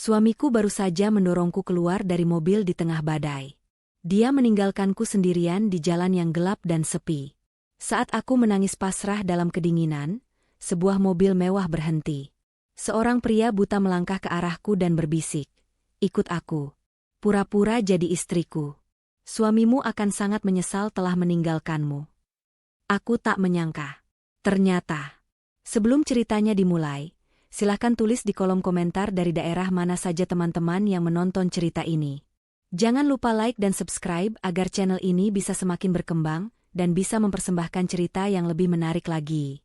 Suamiku baru saja mendorongku keluar dari mobil di tengah badai. Dia meninggalkanku sendirian di jalan yang gelap dan sepi. Saat aku menangis pasrah dalam kedinginan, sebuah mobil mewah berhenti. Seorang pria buta melangkah ke arahku dan berbisik, "Ikut aku. Pura-pura jadi istriku. Suamimu akan sangat menyesal telah meninggalkanmu." Aku tak menyangka. Ternyata, sebelum ceritanya dimulai, silahkan tulis di kolom komentar dari daerah mana saja teman-teman yang menonton cerita ini. Jangan lupa like dan subscribe agar channel ini bisa semakin berkembang dan bisa mempersembahkan cerita yang lebih menarik lagi.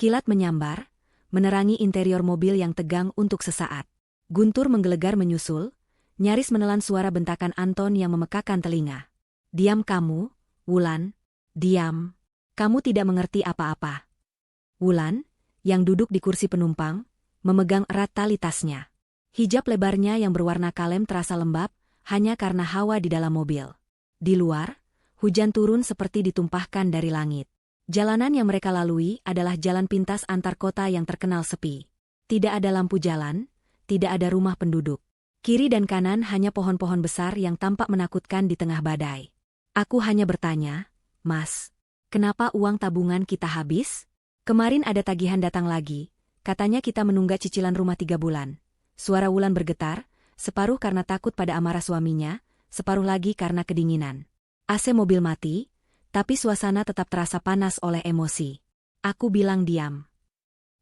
Kilat menyambar, menerangi interior mobil yang tegang untuk sesaat. Guntur menggelegar menyusul, nyaris menelan suara bentakan Anton yang memekakan telinga. "Diam kamu, Wulan. Diam. Kamu tidak mengerti apa-apa." Wulan, yang duduk di kursi penumpang, memegang erat tali tasnya. Hijab lebarnya yang berwarna kalem terasa lembab, hanya karena hawa di dalam mobil. Di luar, hujan turun seperti ditumpahkan dari langit. Jalanan yang mereka lalui adalah jalan pintas antar kota yang terkenal sepi. Tidak ada lampu jalan, tidak ada rumah penduduk. Kiri dan kanan hanya pohon-pohon besar yang tampak menakutkan di tengah badai. Aku hanya bertanya, "Mas, kenapa uang tabungan kita habis? Kemarin ada tagihan datang lagi. Katanya kita menunggak cicilan rumah 3 bulan. Suara Wulan bergetar, separuh karena takut pada amarah suaminya, separuh lagi karena kedinginan. AC mobil mati, tapi suasana tetap terasa panas oleh emosi. Aku bilang diam.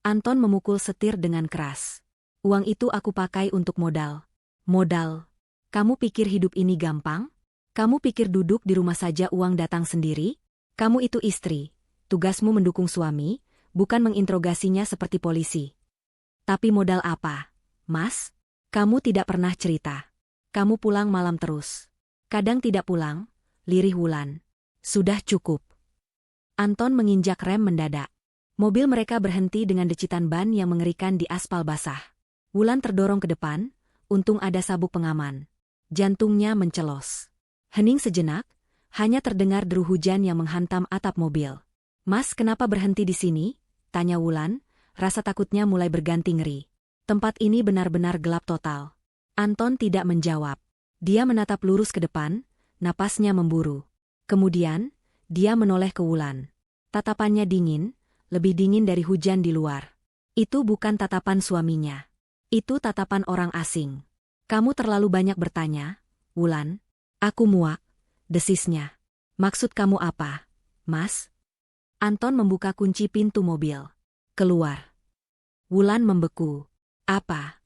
Anton memukul setir dengan keras. "Uang itu aku pakai untuk modal." "Modal? Kamu pikir hidup ini gampang? Kamu pikir duduk di rumah saja uang datang sendiri? Kamu itu istri, tugasmu mendukung suami, bukan menginterogasinya seperti polisi." "Tapi modal apa, Mas? Kamu tidak pernah cerita. Kamu pulang malam terus. Kadang tidak pulang," lirih Wulan. "Sudah cukup." Anton menginjak rem mendadak. Mobil mereka berhenti dengan decitan ban yang mengerikan di aspal basah. Wulan terdorong ke depan, untung ada sabuk pengaman. Jantungnya mencelos. Hening sejenak, hanya terdengar deru hujan yang menghantam atap mobil. "Mas, kenapa berhenti di sini?" tanya Wulan, rasa takutnya mulai berganti ngeri. Tempat ini benar-benar gelap total. Anton tidak menjawab. Dia menatap lurus ke depan, napasnya memburu. Kemudian, dia menoleh ke Wulan. Tatapannya dingin, lebih dingin dari hujan di luar. Itu bukan tatapan suaminya. Itu tatapan orang asing. "Kamu terlalu banyak bertanya, Wulan." "Aku muak," desisnya. "Maksud kamu apa, Mas?" Anton membuka kunci pintu mobil. "Keluar." Wulan membeku. "Apa?"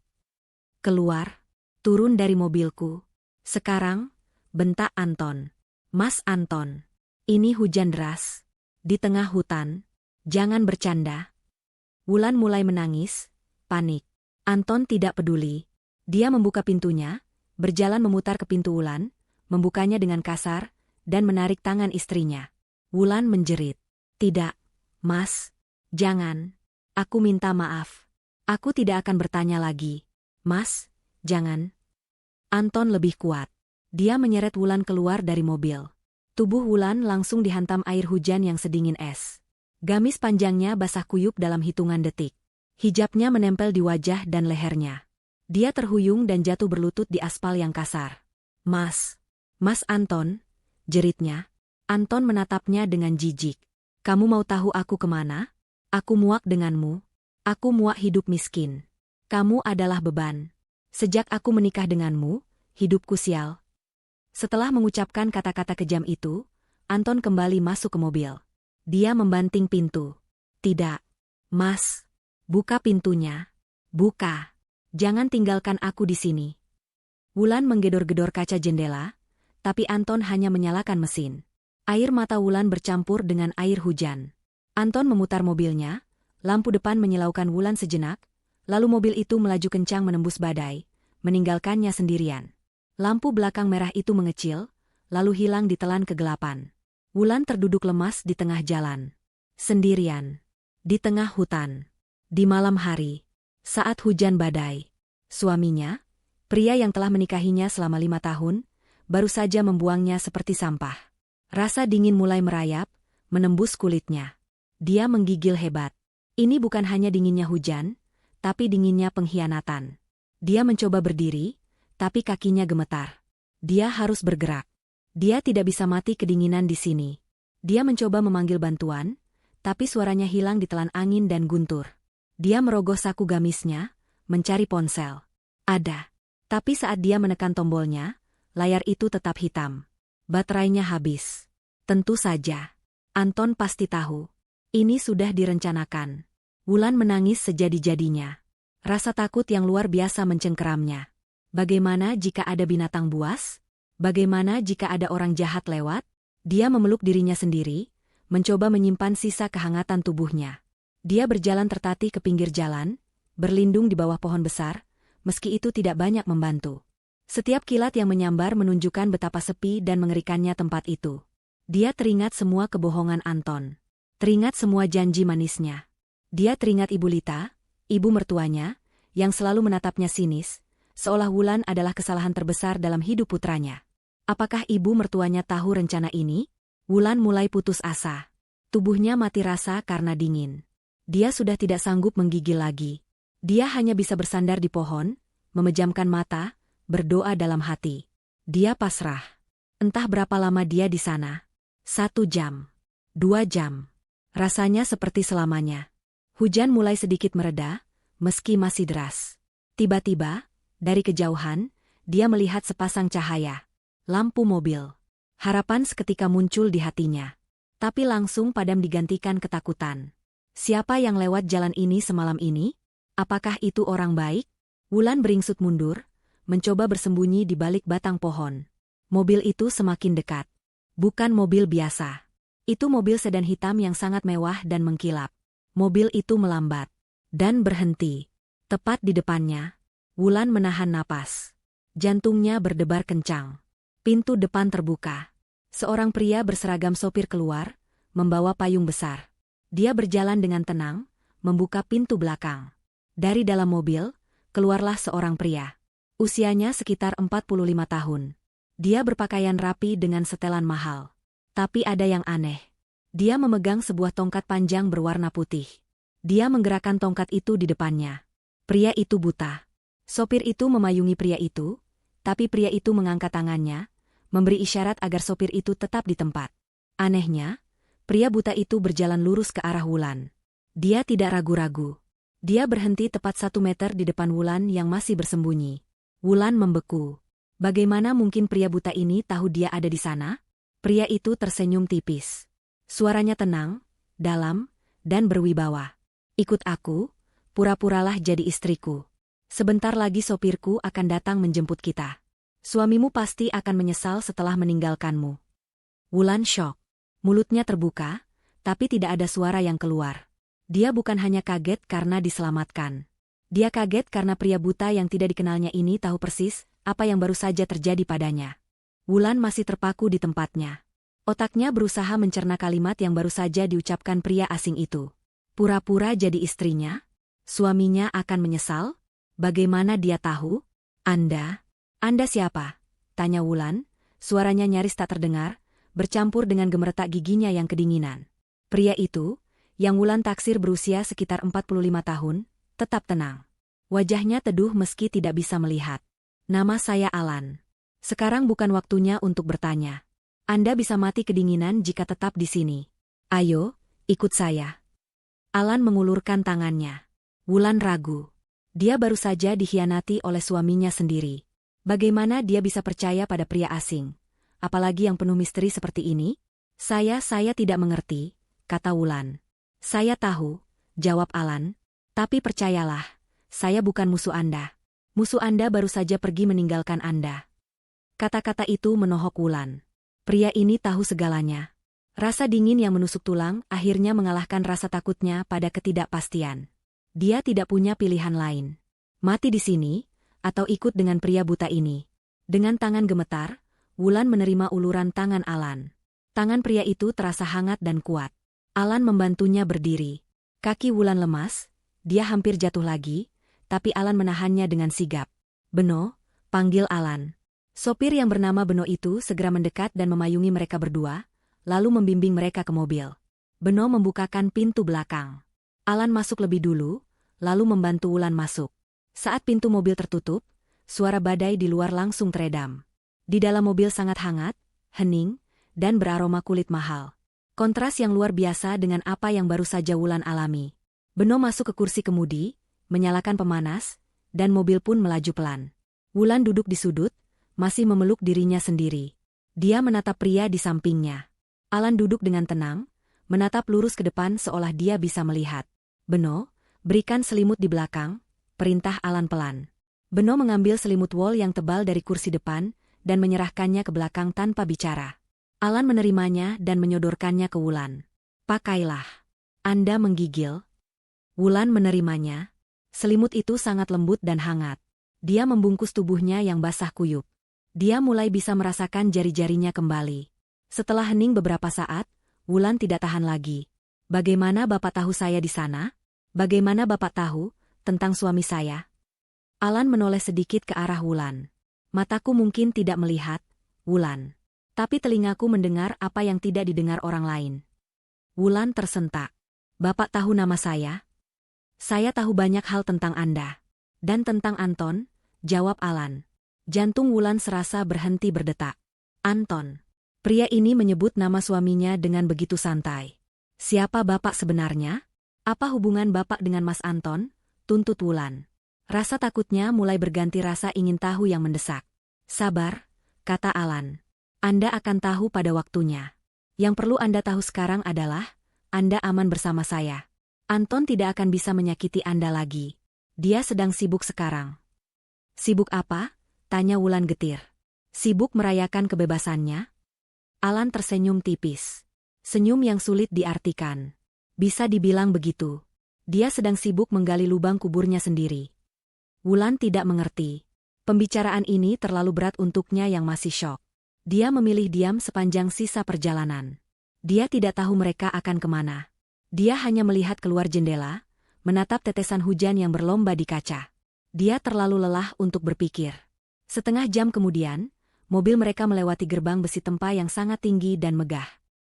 "Keluar. Turun dari mobilku. Sekarang," bentak Anton. "Mas Anton, ini hujan deras. Di tengah hutan. Jangan bercanda." Wulan mulai menangis, panik. Anton tidak peduli. Dia membuka pintunya, berjalan memutar ke pintu Wulan, membukanya dengan kasar, dan menarik tangan istrinya. Wulan menjerit. "Tidak, Mas. Jangan. Aku minta maaf. Aku tidak akan bertanya lagi. Mas, jangan." Anton lebih kuat. Dia menyeret Wulan keluar dari mobil. Tubuh Wulan langsung dihantam air hujan yang sedingin es. Gamis panjangnya basah kuyup dalam hitungan detik. Hijabnya menempel di wajah dan lehernya. Dia terhuyung dan jatuh berlutut di aspal yang kasar. "Mas. Mas Anton," jeritnya. Anton menatapnya dengan jijik. "Kamu mau tahu aku kemana? Aku muak denganmu. Aku muak hidup miskin. Kamu adalah beban. Sejak aku menikah denganmu, hidupku sial." Setelah mengucapkan kata-kata kejam itu, Anton kembali masuk ke mobil. Dia membanting pintu. "Tidak, Mas. Buka pintunya. Buka. Jangan tinggalkan aku di sini." Wulan menggedor-gedor kaca jendela, tapi Anton hanya menyalakan mesin. Air mata Wulan bercampur dengan air hujan. Anton memutar mobilnya, lampu depan menyilaukan Wulan sejenak, lalu mobil itu melaju kencang menembus badai, meninggalkannya sendirian. Lampu belakang merah itu mengecil, lalu hilang ditelan kegelapan. Wulan terduduk lemas di tengah jalan. Sendirian. Di tengah hutan. Di malam hari. Saat hujan badai. Suaminya, pria yang telah menikahinya selama 5 tahun, baru saja membuangnya seperti sampah. Rasa dingin mulai merayap, menembus kulitnya. Dia menggigil hebat. Ini bukan hanya dinginnya hujan, tapi dinginnya pengkhianatan. Dia mencoba berdiri, tapi kakinya gemetar. Dia harus bergerak. Dia tidak bisa mati kedinginan di sini. Dia mencoba memanggil bantuan, tapi suaranya hilang ditelan angin dan guntur. Dia merogoh saku gamisnya, mencari ponsel. Ada. Tapi saat dia menekan tombolnya, layar itu tetap hitam. Baterainya habis. Tentu saja. Anton pasti tahu. Ini sudah direncanakan. Wulan menangis sejadi-jadinya. Rasa takut yang luar biasa mencengkeramnya. Bagaimana jika ada binatang buas? Bagaimana jika ada orang jahat lewat? Dia memeluk dirinya sendiri, mencoba menyimpan sisa kehangatan tubuhnya. Dia berjalan tertatih ke pinggir jalan, berlindung di bawah pohon besar, meski itu tidak banyak membantu. Setiap kilat yang menyambar menunjukkan betapa sepi dan mengerikannya tempat itu. Dia teringat semua kebohongan Anton. Teringat semua janji manisnya. Dia teringat Ibu Lita, ibu mertuanya, yang selalu menatapnya sinis, seolah Wulan adalah kesalahan terbesar dalam hidup putranya. Apakah ibu mertuanya tahu rencana ini? Wulan mulai putus asa. Tubuhnya mati rasa karena dingin. Dia sudah tidak sanggup menggigil lagi. Dia hanya bisa bersandar di pohon, memejamkan mata, berdoa dalam hati. Dia pasrah. Entah berapa lama dia di sana. 1 jam. 2 jam. Rasanya seperti selamanya. Hujan mulai sedikit mereda, meski masih deras. Tiba-tiba, dari kejauhan, dia melihat sepasang cahaya. Lampu mobil. Harapan seketika muncul di hatinya. Tapi langsung padam digantikan ketakutan. Siapa yang lewat jalan ini semalam ini? Apakah itu orang baik? Wulan beringsut mundur, mencoba bersembunyi di balik batang pohon. Mobil itu semakin dekat. Bukan mobil biasa. Itu mobil sedan hitam yang sangat mewah dan mengkilap. Mobil itu melambat. Dan berhenti. Tepat di depannya. Wulan menahan napas. Jantungnya berdebar kencang. Pintu depan terbuka. Seorang pria berseragam sopir keluar, membawa payung besar. Dia berjalan dengan tenang, membuka pintu belakang. Dari dalam mobil, keluarlah seorang pria. Usianya sekitar 45 tahun. Dia berpakaian rapi dengan setelan mahal. Tapi ada yang aneh. Dia memegang sebuah tongkat panjang berwarna putih. Dia menggerakkan tongkat itu di depannya. Pria itu buta. Sopir itu memayungi pria itu, tapi pria itu mengangkat tangannya, memberi isyarat agar sopir itu tetap di tempat. Anehnya, pria buta itu berjalan lurus ke arah Wulan. Dia tidak ragu-ragu. Dia berhenti tepat 1 meter di depan Wulan yang masih bersembunyi. Wulan membeku. Bagaimana mungkin pria buta ini tahu dia ada di sana? Pria itu tersenyum tipis. Suaranya tenang, dalam, dan berwibawa. Ikut aku, pura-puralah jadi istriku. Sebentar lagi sopirku akan datang menjemput kita. Suamimu pasti akan menyesal setelah meninggalkanmu. Wulan syok. Mulutnya terbuka, tapi tidak ada suara yang keluar. Dia bukan hanya kaget karena diselamatkan. Dia kaget karena pria buta yang tidak dikenalnya ini tahu persis apa yang baru saja terjadi padanya. Wulan masih terpaku di tempatnya. Otaknya berusaha mencerna kalimat yang baru saja diucapkan pria asing itu. Pura-pura jadi istrinya? Suaminya akan menyesal? Bagaimana dia tahu? Anda siapa? Tanya Wulan, suaranya nyaris tak terdengar, bercampur dengan gemeretak giginya yang kedinginan. Pria itu, yang Wulan taksir berusia sekitar 45 tahun, tetap tenang. Wajahnya teduh meski tidak bisa melihat. Nama saya Alan. Sekarang bukan waktunya untuk bertanya. Anda bisa mati kedinginan jika tetap di sini. Ayo, ikut saya. Alan mengulurkan tangannya. Wulan ragu. Dia baru saja dikhianati oleh suaminya sendiri. Bagaimana dia bisa percaya pada pria asing? Apalagi yang penuh misteri seperti ini? Saya tidak mengerti, kata Wulan. Saya tahu, jawab Alan. Tapi percayalah, saya bukan musuh Anda. Musuh Anda baru saja pergi meninggalkan Anda. Kata-kata itu menohok Wulan. Pria ini tahu segalanya. Rasa dingin yang menusuk tulang akhirnya mengalahkan rasa takutnya pada ketidakpastian. Dia tidak punya pilihan lain. Mati di sini, atau ikut dengan pria buta ini. Dengan tangan gemetar, Wulan menerima uluran tangan Alan. Tangan pria itu terasa hangat dan kuat. Alan membantunya berdiri. Kaki Wulan lemas, dia hampir jatuh lagi, tapi Alan menahannya dengan sigap. Beno, panggil Alan. Sopir yang bernama Beno itu segera mendekat dan memayungi mereka berdua, lalu membimbing mereka ke mobil. Beno membukakan pintu belakang. Alan masuk lebih dulu, lalu membantu Wulan masuk. Saat pintu mobil tertutup, suara badai di luar langsung teredam. Di dalam mobil sangat hangat, hening, dan beraroma kulit mahal. Kontras yang luar biasa dengan apa yang baru saja Wulan alami. Beno masuk ke kursi kemudi, menyalakan pemanas, dan mobil pun melaju pelan. Wulan duduk di sudut, masih memeluk dirinya sendiri. Dia menatap pria di sampingnya. Alan duduk dengan tenang, menatap lurus ke depan seolah dia bisa melihat. Beno, berikan selimut di belakang, perintah Alan pelan. Beno mengambil selimut wol yang tebal dari kursi depan, dan menyerahkannya ke belakang tanpa bicara. Alan menerimanya dan menyodorkannya ke Wulan. Pakailah. Anda menggigil. Wulan menerimanya. Selimut itu sangat lembut dan hangat. Dia membungkus tubuhnya yang basah kuyup. Dia mulai bisa merasakan jari-jarinya kembali. Setelah hening beberapa saat, Wulan tidak tahan lagi. Bagaimana Bapak tahu saya di sana? Bagaimana Bapak tahu tentang suami saya? Alan menoleh sedikit ke arah Wulan. Mataku mungkin tidak melihat, Wulan. Tapi telingaku mendengar apa yang tidak didengar orang lain. Wulan tersentak. Bapak tahu nama saya? Saya tahu banyak hal tentang Anda. Dan tentang Anton, jawab Alan. Jantung Wulan serasa berhenti berdetak. Anton. Pria ini menyebut nama suaminya dengan begitu santai. Siapa Bapak sebenarnya? Apa hubungan Bapak dengan Mas Anton? Tuntut Wulan. Rasa takutnya mulai berganti rasa ingin tahu yang mendesak. Sabar, kata Alan. Anda akan tahu pada waktunya. Yang perlu Anda tahu sekarang adalah, Anda aman bersama saya. Anton tidak akan bisa menyakiti Anda lagi. Dia sedang sibuk sekarang. Sibuk apa? Tanya Wulan getir. Sibuk merayakan kebebasannya? Alan tersenyum tipis. Senyum yang sulit diartikan. Bisa dibilang begitu. Dia sedang sibuk menggali lubang kuburnya sendiri. Wulan tidak mengerti. Pembicaraan ini terlalu berat untuknya yang masih syok. Dia memilih diam sepanjang sisa perjalanan. Dia tidak tahu mereka akan kemana. Dia hanya melihat keluar jendela, menatap tetesan hujan yang berlomba di kaca. Dia terlalu lelah untuk berpikir. Setengah jam kemudian, mobil mereka melewati gerbang besi tempa yang sangat tinggi dan megah.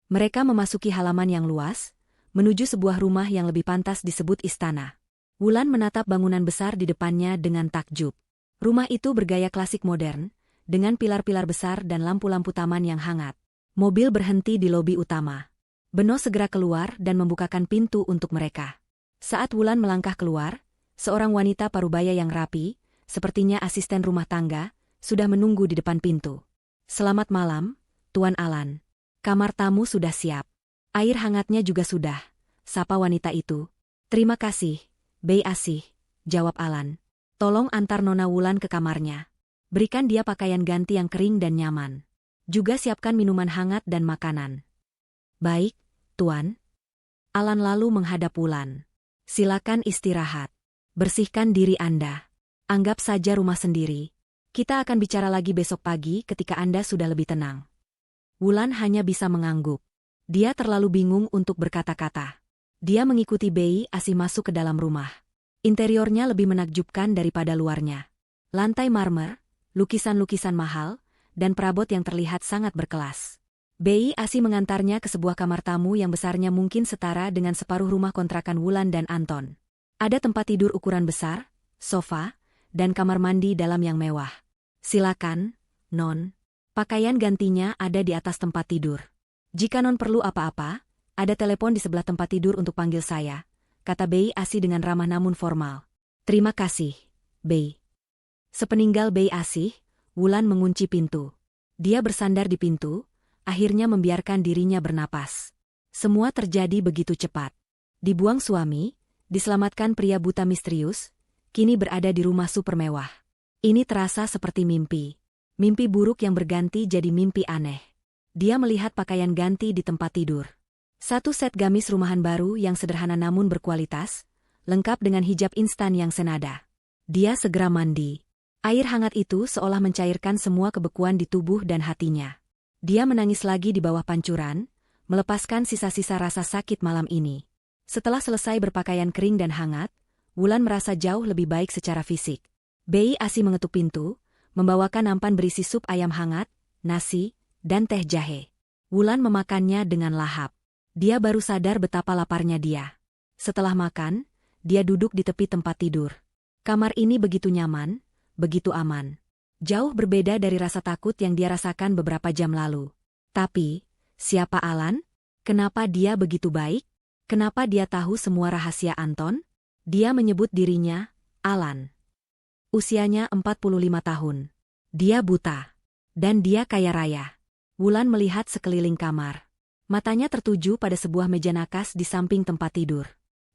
Mereka memasuki halaman yang luas, menuju sebuah rumah yang lebih pantas disebut istana. Wulan menatap bangunan besar di depannya dengan takjub. Rumah itu bergaya klasik modern, dengan pilar-pilar besar dan lampu-lampu taman yang hangat. Mobil berhenti di lobi utama. Beno segera keluar dan membukakan pintu untuk mereka. Saat Wulan melangkah keluar, seorang wanita parubaya yang rapi, sepertinya asisten rumah tangga, sudah menunggu di depan pintu. Selamat malam, Tuan Alan. Kamar tamu sudah siap. Air hangatnya juga sudah, sapa wanita itu. Terima kasih, Bei Asih, jawab Alan. Tolong antar Nona Wulan ke kamarnya. Berikan dia pakaian ganti yang kering dan nyaman. Juga siapkan minuman hangat dan makanan. Baik, Tuan. Alan lalu menghadap Wulan. Silakan istirahat. Bersihkan diri Anda. Anggap saja rumah sendiri. Kita akan bicara lagi besok pagi ketika Anda sudah lebih tenang. Wulan hanya bisa mengangguk. Dia terlalu bingung untuk berkata-kata. Dia mengikuti Bei Asih masuk ke dalam rumah. Interiornya lebih menakjubkan daripada luarnya. Lantai marmer, lukisan-lukisan mahal, dan perabot yang terlihat sangat berkelas. Bei Asih mengantarnya ke sebuah kamar tamu yang besarnya mungkin setara dengan separuh rumah kontrakan Wulan dan Anton. Ada tempat tidur ukuran besar, sofa, dan kamar mandi dalam yang mewah. Silakan, Non. Pakaian gantinya ada di atas tempat tidur. Jika Non perlu apa-apa, ada telepon di sebelah tempat tidur untuk panggil saya, kata Bei Asih dengan ramah namun formal. Terima kasih, Bei. Sepeninggal Bei Asih, Wulan mengunci pintu. Dia bersandar di pintu, akhirnya membiarkan dirinya bernapas. Semua terjadi begitu cepat. Dibuang suami, diselamatkan pria buta misterius, kini berada di rumah super mewah. Ini terasa seperti mimpi. Mimpi buruk yang berganti jadi mimpi aneh. Dia melihat pakaian ganti di tempat tidur. Satu set gamis rumahan baru yang sederhana namun berkualitas, lengkap dengan hijab instan yang senada. Dia segera mandi. Air hangat itu seolah mencairkan semua kebekuan di tubuh dan hatinya. Dia menangis lagi di bawah pancuran, melepaskan sisa-sisa rasa sakit malam ini. Setelah selesai berpakaian kering dan hangat, Wulan merasa jauh lebih baik secara fisik. Bei Asih mengetuk pintu, membawakan nampan berisi sup ayam hangat, nasi, dan teh jahe. Wulan memakannya dengan lahap. Dia baru sadar betapa laparnya dia. Setelah makan, dia duduk di tepi tempat tidur. Kamar ini begitu nyaman, begitu aman. Jauh berbeda dari rasa takut yang dia rasakan beberapa jam lalu. Tapi, siapa Alan? Kenapa dia begitu baik? Kenapa dia tahu semua rahasia Anton? Dia menyebut dirinya Alan. Usianya 45 tahun. Dia buta. Dan dia kaya raya. Wulan melihat sekeliling kamar. Matanya tertuju pada sebuah meja nakas di samping tempat tidur.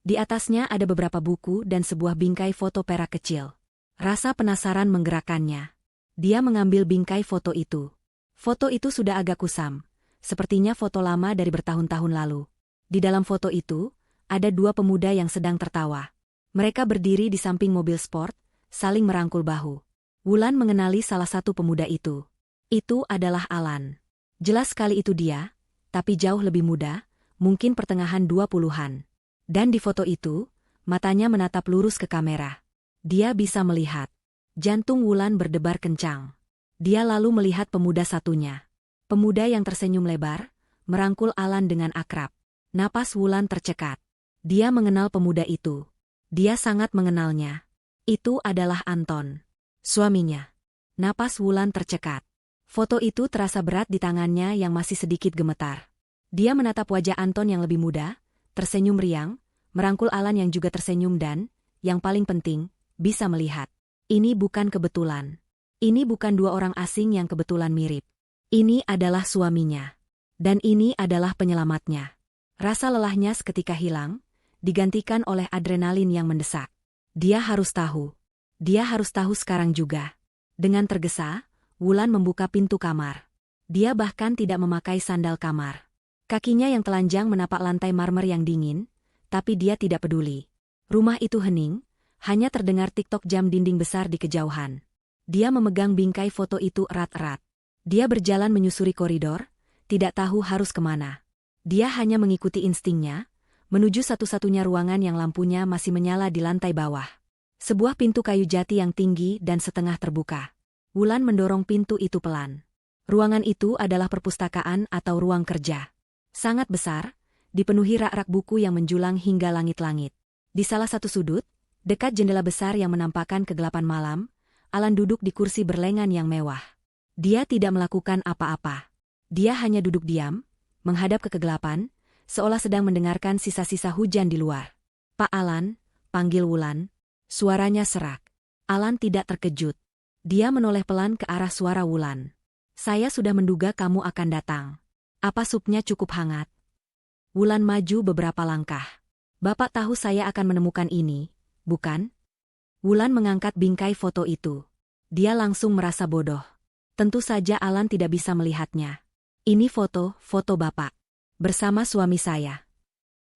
Di atasnya ada beberapa buku dan sebuah bingkai foto perak kecil. Rasa penasaran menggerakkannya. Dia mengambil bingkai foto itu. Foto itu sudah agak kusam. Sepertinya foto lama dari bertahun-tahun lalu. Di dalam foto itu, ada dua pemuda yang sedang tertawa. Mereka berdiri di samping mobil sport, saling merangkul bahu. Wulan mengenali salah satu pemuda itu. Itu adalah Alan. Jelas sekali itu dia, tapi jauh lebih muda, mungkin pertengahan 20-an. Dan di foto itu, matanya menatap lurus ke kamera. Dia bisa melihat. Jantung Wulan berdebar kencang. Dia lalu melihat pemuda satunya. Pemuda yang tersenyum lebar, merangkul Alan dengan akrab. Napas Wulan tercekat. Dia mengenal pemuda itu. Dia sangat mengenalnya. Itu adalah Anton. Suaminya. Napas Wulan tercekat. Foto itu terasa berat di tangannya yang masih sedikit gemetar. Dia menatap wajah Anton yang lebih muda, tersenyum riang, merangkul Alan yang juga tersenyum dan, yang paling penting, bisa melihat. Ini bukan kebetulan. Ini bukan dua orang asing yang kebetulan mirip. Ini adalah suaminya. Dan ini adalah penyelamatnya. Rasa lelahnya seketika hilang, digantikan oleh adrenalin yang mendesak. Dia harus tahu. Dia harus tahu sekarang juga. Dengan tergesa, Wulan membuka pintu kamar. Dia bahkan tidak memakai sandal kamar. Kakinya yang telanjang menapak lantai marmer yang dingin, tapi dia tidak peduli. Rumah itu hening, hanya terdengar tik-tok jam dinding besar di kejauhan. Dia memegang bingkai foto itu erat-erat. Dia berjalan menyusuri koridor, tidak tahu harus kemana. Dia hanya mengikuti instingnya, menuju satu-satunya ruangan yang lampunya masih menyala di lantai bawah. Sebuah pintu kayu jati yang tinggi dan setengah terbuka. Wulan mendorong pintu itu pelan. Ruangan itu adalah perpustakaan atau ruang kerja. Sangat besar, dipenuhi rak-rak buku yang menjulang hingga langit-langit. Di salah satu sudut, dekat jendela besar yang menampakkan kegelapan malam, Alan duduk di kursi berlengan yang mewah. Dia tidak melakukan apa-apa. Dia hanya duduk diam, menghadap ke kegelapan, seolah sedang mendengarkan sisa-sisa hujan di luar. "Pak Alan," panggil Wulan. Suaranya serak. Alan tidak terkejut. Dia menoleh pelan ke arah suara Wulan. "Saya sudah menduga kamu akan datang. Apa supnya cukup hangat?" Wulan maju beberapa langkah. "Bapak tahu saya akan menemukan ini, bukan?" Wulan mengangkat bingkai foto itu. Dia langsung merasa bodoh. Tentu saja Alan tidak bisa melihatnya. "Ini foto Bapak. Bersama suami saya."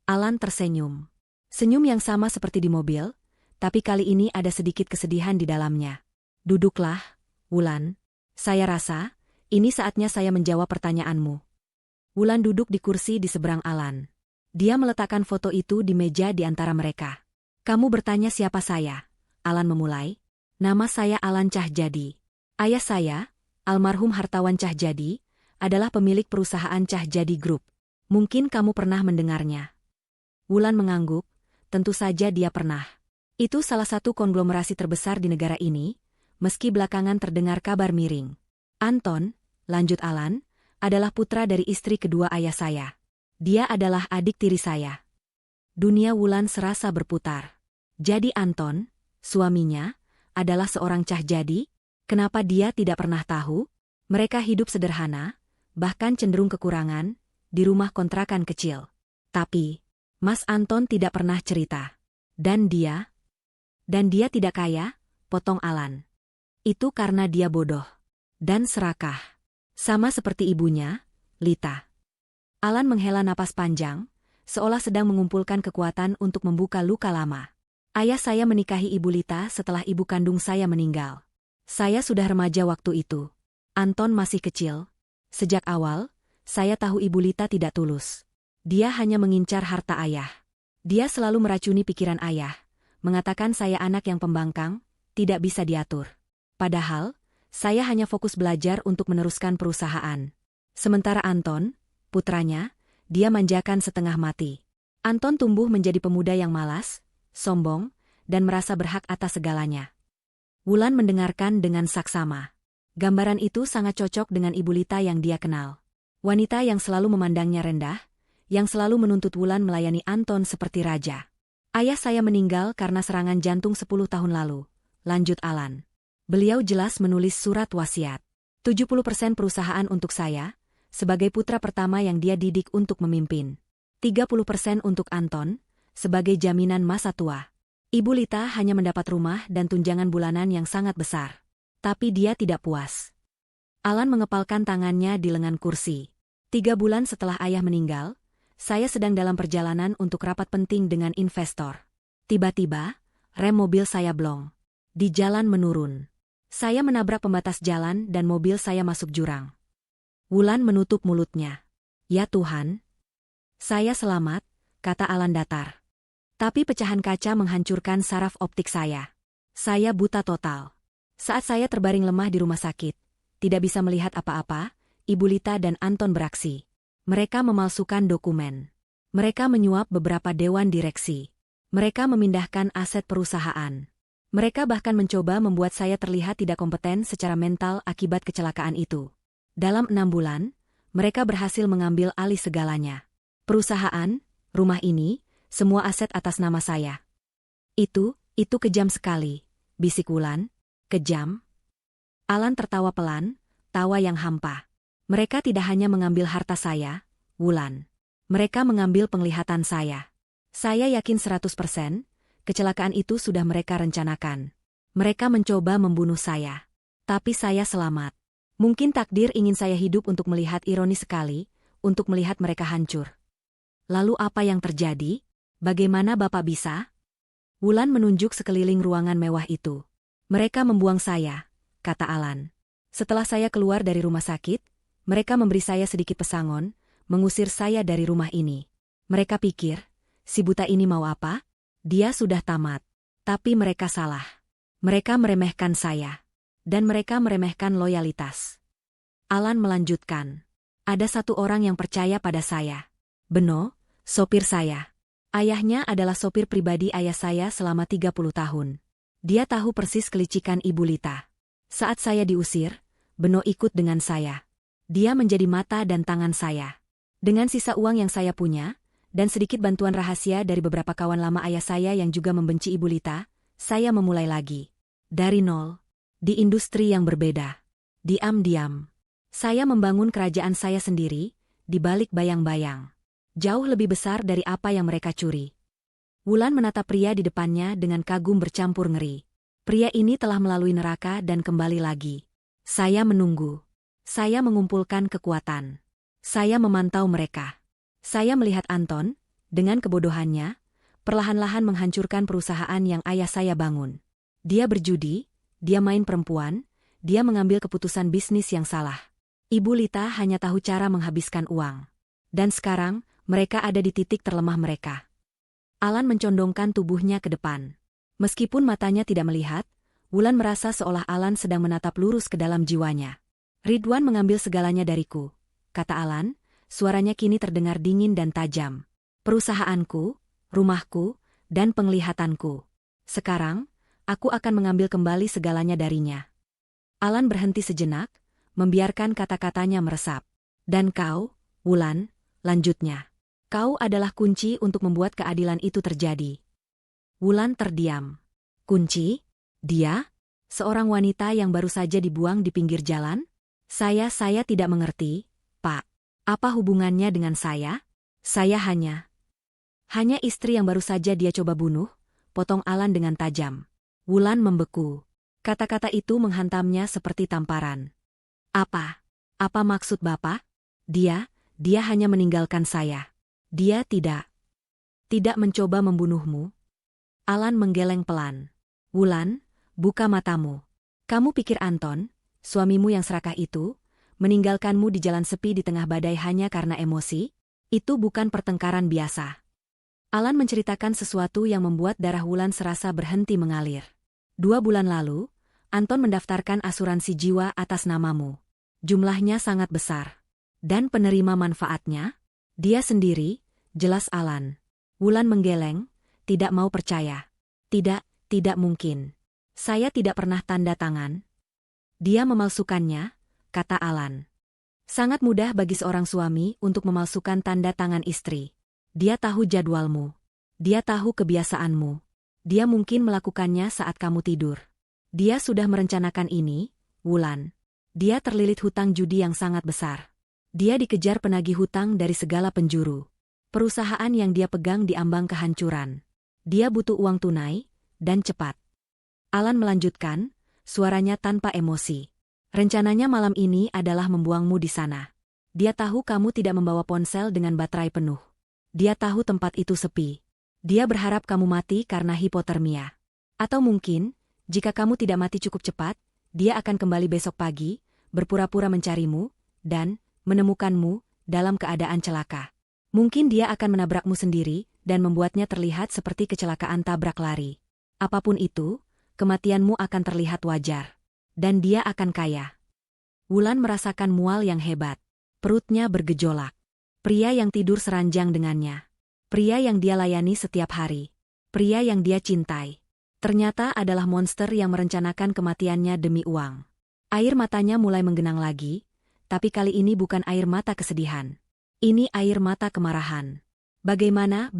Alan tersenyum. Senyum yang sama seperti di mobil, tapi kali ini ada sedikit kesedihan di dalamnya. "Duduklah, Wulan. Saya rasa, ini saatnya saya menjawab pertanyaanmu." Wulan duduk di kursi di seberang Alan. Dia meletakkan foto itu di meja di antara mereka. "Kamu bertanya siapa saya?" Alan memulai. "Nama saya Alan Cahjadi. Ayah saya, almarhum hartawan Cahjadi, adalah pemilik perusahaan Cahjadi Group. Mungkin kamu pernah mendengarnya." Wulan mengangguk. Tentu saja dia pernah. Itu salah satu konglomerasi terbesar di negara ini, meski belakangan terdengar kabar miring. "Anton," lanjut Alan, "adalah putra dari istri kedua ayah saya. Dia adalah adik tiri saya." Dunia Wulan serasa berputar. Jadi Anton, suaminya, adalah seorang Cahjadi? Kenapa dia tidak pernah tahu? Mereka hidup sederhana, bahkan cenderung kekurangan, di rumah kontrakan kecil. Tapi, Mas Anton tidak pernah cerita. Dan dia tidak kaya, potong Alan. Itu karena dia bodoh. Dan serakah. Sama seperti ibunya, Lita. Alan menghela napas panjang, seolah sedang mengumpulkan kekuatan untuk membuka luka lama. "Ayah saya menikahi Ibu Lita setelah ibu kandung saya meninggal. Saya sudah remaja waktu itu. Anton masih kecil. Sejak awal, saya tahu Ibu Lita tidak tulus. Dia hanya mengincar harta ayah. Dia selalu meracuni pikiran ayah, mengatakan saya anak yang pembangkang, tidak bisa diatur. Padahal, saya hanya fokus belajar untuk meneruskan perusahaan. Sementara Anton, putranya, dia manjakan setengah mati. Anton tumbuh menjadi pemuda yang malas, sombong, dan merasa berhak atas segalanya. Wulan mendengarkan dengan saksama. Gambaran itu sangat cocok dengan Ibu Lita yang dia kenal. Wanita yang selalu memandangnya rendah, yang selalu menuntut Wulan melayani Anton seperti raja. Ayah saya meninggal karena serangan jantung 10 tahun lalu, lanjut Alan. Beliau jelas menulis surat wasiat. 70% perusahaan untuk saya, sebagai putra pertama yang dia didik untuk memimpin. 30% untuk Anton, sebagai jaminan masa tua. Ibu Lita hanya mendapat rumah dan tunjangan bulanan yang sangat besar. Tapi dia tidak puas. Alan mengepalkan tangannya di lengan kursi. 3 bulan setelah ayah meninggal, saya sedang dalam perjalanan untuk rapat penting dengan investor. Tiba-tiba, rem mobil saya blong. Di jalan menurun. Saya menabrak pembatas jalan dan mobil saya masuk jurang. Wulan menutup mulutnya. Ya Tuhan. Saya selamat, kata Alan datar. Tapi pecahan kaca menghancurkan saraf optik saya. Saya buta total. Saat saya terbaring lemah di rumah sakit, tidak bisa melihat apa-apa, Ibu Lita dan Anton beraksi. Mereka memalsukan dokumen. Mereka menyuap beberapa dewan direksi. Mereka memindahkan aset perusahaan. Mereka bahkan mencoba membuat saya terlihat tidak kompeten secara mental akibat kecelakaan itu. Dalam 6 bulan, mereka berhasil mengambil alih segalanya. Perusahaan, rumah ini, semua aset atas nama saya. Itu kejam sekali, bisik Wulan. Kejam? Alan tertawa pelan, tawa yang hampa. Mereka tidak hanya mengambil harta saya, Wulan. Mereka mengambil penglihatan saya. Saya yakin 100%, kecelakaan itu sudah mereka rencanakan. Mereka mencoba membunuh saya. Tapi saya selamat. Mungkin takdir ingin saya hidup untuk melihat ironi sekali, untuk melihat mereka hancur. Lalu apa yang terjadi? Bagaimana Bapak bisa? Wulan menunjuk sekeliling ruangan mewah itu. Mereka membuang saya, kata Alan. Setelah saya keluar dari rumah sakit, mereka memberi saya sedikit pesangon, mengusir saya dari rumah ini. Mereka pikir, si buta ini mau apa? Dia sudah tamat. Tapi mereka salah. Mereka meremehkan saya. Dan mereka meremehkan loyalitas. Alan melanjutkan. Ada satu orang yang percaya pada saya. Beno, sopir saya. Ayahnya adalah sopir pribadi ayah saya selama 30 tahun. Dia tahu persis kelicikan Ibu Lita. Saat saya diusir, Beno ikut dengan saya. Dia menjadi mata dan tangan saya. Dengan sisa uang yang saya punya, dan sedikit bantuan rahasia dari beberapa kawan lama ayah saya yang juga membenci Ibu Lita, saya memulai lagi. Dari nol. Di industri yang berbeda. Diam-diam. Saya membangun kerajaan saya sendiri, di balik bayang-bayang. Jauh lebih besar dari apa yang mereka curi. Wulan menatap pria di depannya dengan kagum bercampur ngeri. Pria ini telah melalui neraka dan kembali lagi. Saya menunggu. Saya mengumpulkan kekuatan. Saya memantau mereka. Saya melihat Anton, dengan kebodohannya, perlahan-lahan menghancurkan perusahaan yang ayah saya bangun. Dia berjudi, dia main perempuan, dia mengambil keputusan bisnis yang salah. Ibu Lita hanya tahu cara menghabiskan uang. Dan sekarang, mereka ada di titik terlemah mereka. Alan mencondongkan tubuhnya ke depan. Meskipun matanya tidak melihat, Wulan merasa seolah Alan sedang menatap lurus ke dalam jiwanya. Ridwan mengambil segalanya dariku, kata Alan, suaranya kini terdengar dingin dan tajam. Perusahaanku, rumahku, dan penglihatanku. Sekarang, aku akan mengambil kembali segalanya darinya. Alan berhenti sejenak, membiarkan kata-katanya meresap. Dan kau, Wulan, lanjutnya. Kau adalah kunci untuk membuat keadilan itu terjadi. Wulan terdiam. Kunci? Dia? Seorang wanita yang baru saja dibuang di pinggir jalan? Saya tidak mengerti, Pak. Apa hubungannya dengan saya? Saya hanya istri yang baru saja dia coba bunuh, potong Alan dengan tajam. Wulan membeku. Kata-kata itu menghantamnya seperti tamparan. Apa? Apa maksud Bapak? Dia hanya meninggalkan saya. Dia tidak mencoba membunuhmu. Alan menggeleng pelan. Wulan, buka matamu. Kamu pikir Anton, suamimu yang serakah itu, meninggalkanmu di jalan sepi di tengah badai hanya karena emosi? Itu bukan pertengkaran biasa. Alan menceritakan sesuatu yang membuat darah Wulan serasa berhenti mengalir. 2 bulan lalu, Anton mendaftarkan asuransi jiwa atas namamu. Jumlahnya sangat besar. Dan penerima manfaatnya? Dia sendiri, jelas Alan. Wulan menggeleng, tidak mau percaya. Tidak mungkin. Saya tidak pernah tanda tangan. Dia memalsukannya, kata Alan. Sangat mudah bagi seorang suami untuk memalsukan tanda tangan istri. Dia tahu jadwalmu. Dia tahu kebiasaanmu. Dia mungkin melakukannya saat kamu tidur. Dia sudah merencanakan ini, Wulan. Dia terlilit hutang judi yang sangat besar. Dia dikejar penagih hutang dari segala penjuru. Perusahaan yang dia pegang diambang kehancuran. Dia butuh uang tunai, dan cepat. Alan melanjutkan, suaranya tanpa emosi. Rencananya malam ini adalah membuangmu di sana. Dia tahu kamu tidak membawa ponsel dengan baterai penuh. Dia tahu tempat itu sepi. Dia berharap kamu mati karena hipotermia. Atau mungkin, jika kamu tidak mati cukup cepat, dia akan kembali besok pagi, berpura-pura mencarimu, dan menemukanmu dalam keadaan celaka. Mungkin dia akan menabrakmu sendiri dan membuatnya terlihat seperti kecelakaan tabrak lari. Apapun itu, kematianmu akan terlihat wajar. Dan dia akan kaya. Wulan merasakan mual yang hebat. Perutnya bergejolak. Pria yang tidur seranjang dengannya. Pria yang dia layani setiap hari. Pria yang dia cintai. Ternyata adalah monster yang merencanakan kematiannya demi uang. Air matanya mulai menggenang lagi, tapi kali ini bukan air mata kesedihan. Ini air mata kemarahan. Bagaimana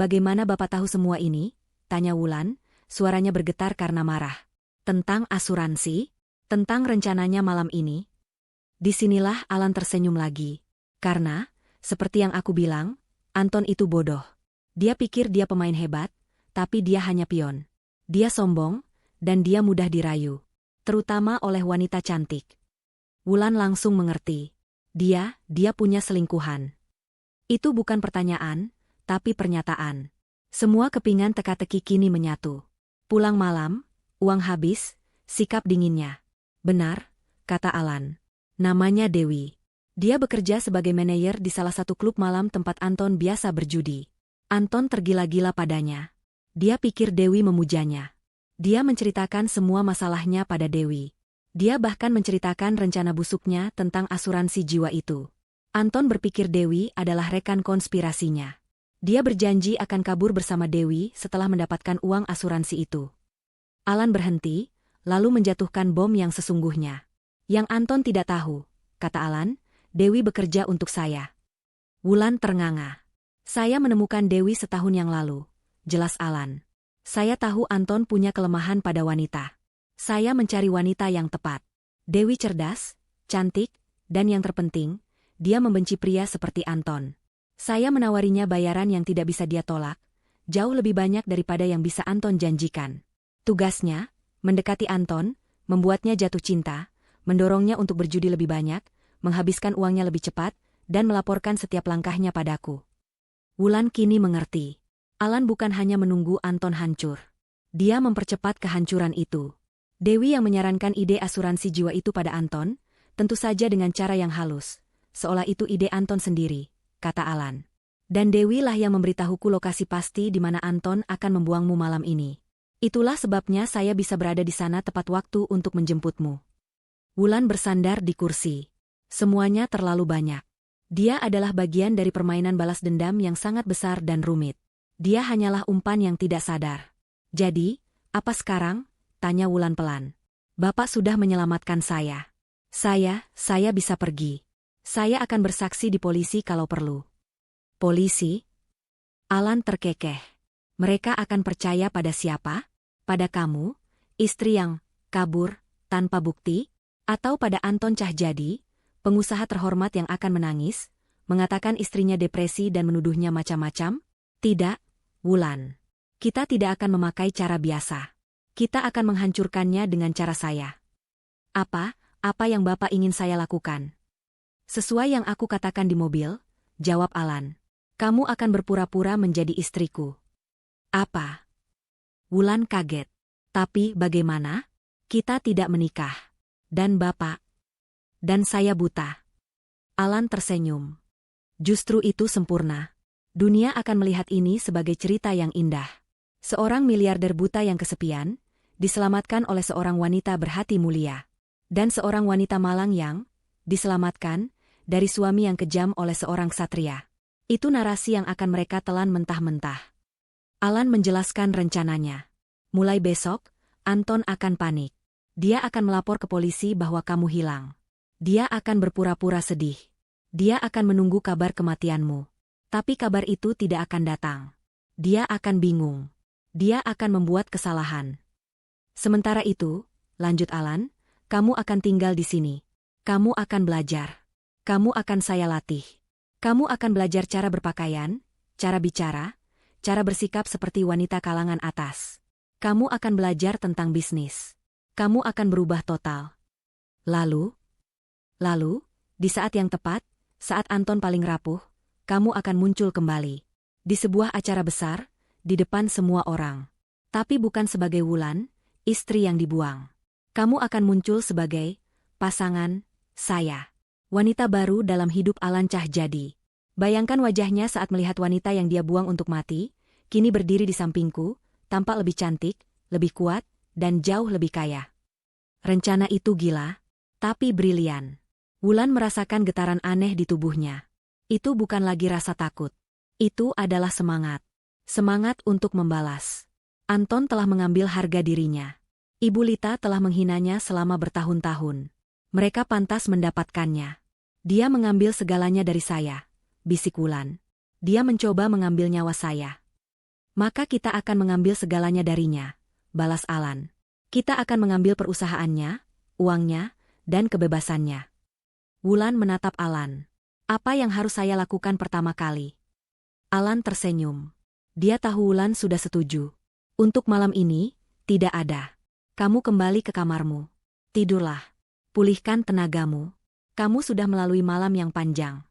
Bapak tahu semua ini? Tanya Wulan, suaranya bergetar karena marah. Tentang asuransi? Tentang rencananya malam ini? Disinilah Alan tersenyum lagi. Karena, seperti yang aku bilang, Anton itu bodoh. Dia pikir dia pemain hebat, tapi dia hanya pion. Dia sombong, dan dia mudah dirayu. Terutama oleh wanita cantik. Wulan langsung mengerti. Dia punya selingkuhan. Itu bukan pertanyaan, tapi pernyataan. Semua kepingan teka-teki kini menyatu. Pulang malam, uang habis, sikap dinginnya. Benar, kata Alan. Namanya Dewi. Dia bekerja sebagai manajer di salah satu klub malam tempat Anton biasa berjudi. Anton tergila-gila padanya. Dia pikir Dewi memujanya. Dia menceritakan semua masalahnya pada Dewi. Dia bahkan menceritakan rencana busuknya tentang asuransi jiwa itu. Anton berpikir Dewi adalah rekan konspirasinya. Dia berjanji akan kabur bersama Dewi setelah mendapatkan uang asuransi itu. Alan berhenti, lalu menjatuhkan bom yang sesungguhnya. Yang Anton tidak tahu, kata Alan, Dewi bekerja untuk saya. Wulan ternganga. Saya menemukan Dewi setahun yang lalu, jelas Alan. Saya tahu Anton punya kelemahan pada wanita. Saya mencari wanita yang tepat. Dewi cerdas, cantik, dan yang terpenting, dia membenci pria seperti Anton. Saya menawarinya bayaran yang tidak bisa dia tolak, jauh lebih banyak daripada yang bisa Anton janjikan. Tugasnya, mendekati Anton, membuatnya jatuh cinta, mendorongnya untuk berjudi lebih banyak, menghabiskan uangnya lebih cepat, dan melaporkan setiap langkahnya padaku. Wulan kini mengerti. Alan bukan hanya menunggu Anton hancur. Dia mempercepat kehancuran itu. Dewi yang menyarankan ide asuransi jiwa itu pada Anton, tentu saja dengan cara yang halus, seolah itu ide Anton sendiri, kata Alan. Dan Dewi lah yang memberitahuku lokasi pasti di mana Anton akan membuangmu malam ini. Itulah sebabnya saya bisa berada di sana tepat waktu untuk menjemputmu. Wulan bersandar di kursi. Semuanya terlalu banyak. Dia adalah bagian dari permainan balas dendam yang sangat besar dan rumit. Dia hanyalah umpan yang tidak sadar. Jadi, apa sekarang? Tanya Wulan pelan. Bapak sudah menyelamatkan saya. Saya bisa pergi. Saya akan bersaksi di polisi kalau perlu. Polisi? Alan terkekeh. Mereka akan percaya pada siapa? Pada kamu, istri yang kabur tanpa bukti? Atau pada Anton Cahjadi, pengusaha terhormat yang akan menangis, mengatakan istrinya depresi dan menuduhnya macam-macam? Tidak, Wulan. Kita tidak akan memakai cara biasa. Kita akan menghancurkannya dengan cara saya. Apa yang Bapak ingin saya lakukan? Sesuai yang aku katakan di mobil, jawab Alan. Kamu akan berpura-pura menjadi istriku. Apa? Wulan kaget. Tapi bagaimana? Kita tidak menikah. Dan Bapak? Dan saya buta. Alan tersenyum. Justru itu sempurna. Dunia akan melihat ini sebagai cerita yang indah. Seorang miliarder buta yang kesepian, diselamatkan oleh seorang wanita berhati mulia. Dan seorang wanita malang yang diselamatkan dari suami yang kejam oleh seorang ksatria. Itu narasi yang akan mereka telan mentah-mentah. Alan menjelaskan rencananya. Mulai besok, Anton akan panik. Dia akan melapor ke polisi bahwa kamu hilang. Dia akan berpura-pura sedih. Dia akan menunggu kabar kematianmu. Tapi kabar itu tidak akan datang. Dia akan bingung. Dia akan membuat kesalahan. Sementara itu, lanjut Alan, kamu akan tinggal di sini. Kamu akan belajar. Kamu akan saya latih. Kamu akan belajar cara berpakaian, cara bicara, cara bersikap seperti wanita kalangan atas. Kamu akan belajar tentang bisnis. Kamu akan berubah total. Lalu, di saat yang tepat, saat Anton paling rapuh, kamu akan muncul kembali. Di sebuah acara besar, di depan semua orang. Tapi bukan sebagai Wulan, istri yang dibuang. Kamu akan muncul sebagai pasangan saya. Wanita baru dalam hidup Alan Cahyadi. Bayangkan wajahnya saat melihat wanita yang dia buang untuk mati, kini berdiri di sampingku, tampak lebih cantik, lebih kuat, dan jauh lebih kaya. Rencana itu gila, tapi brilian. Wulan merasakan getaran aneh di tubuhnya. Itu bukan lagi rasa takut. Itu adalah semangat. Semangat untuk membalas. Anton telah mengambil harga dirinya. Ibu Lita telah menghinanya selama bertahun-tahun. Mereka pantas mendapatkannya. Dia mengambil segalanya dari saya, bisik Wulan. Dia mencoba mengambil nyawa saya. Maka kita akan mengambil segalanya darinya, balas Alan. Kita akan mengambil perusahaannya, uangnya, dan kebebasannya. Wulan menatap Alan. Apa yang harus saya lakukan pertama kali? Alan tersenyum. Dia tahu Wulan sudah setuju. Untuk malam ini, tidak ada. Kamu kembali ke kamarmu. Tidurlah. Pulihkan tenagamu. Kamu sudah melalui malam yang panjang.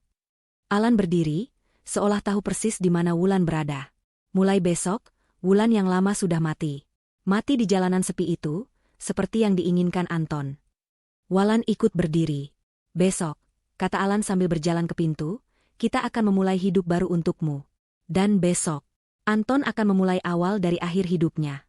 Alan berdiri, seolah tahu persis di mana Wulan berada. Mulai besok, Wulan yang lama sudah mati. Mati di jalanan sepi itu, seperti yang diinginkan Anton. Wulan ikut berdiri. Besok, kata Alan sambil berjalan ke pintu, kita akan memulai hidup baru untukmu. Dan besok, Anton akan memulai awal dari akhir hidupnya.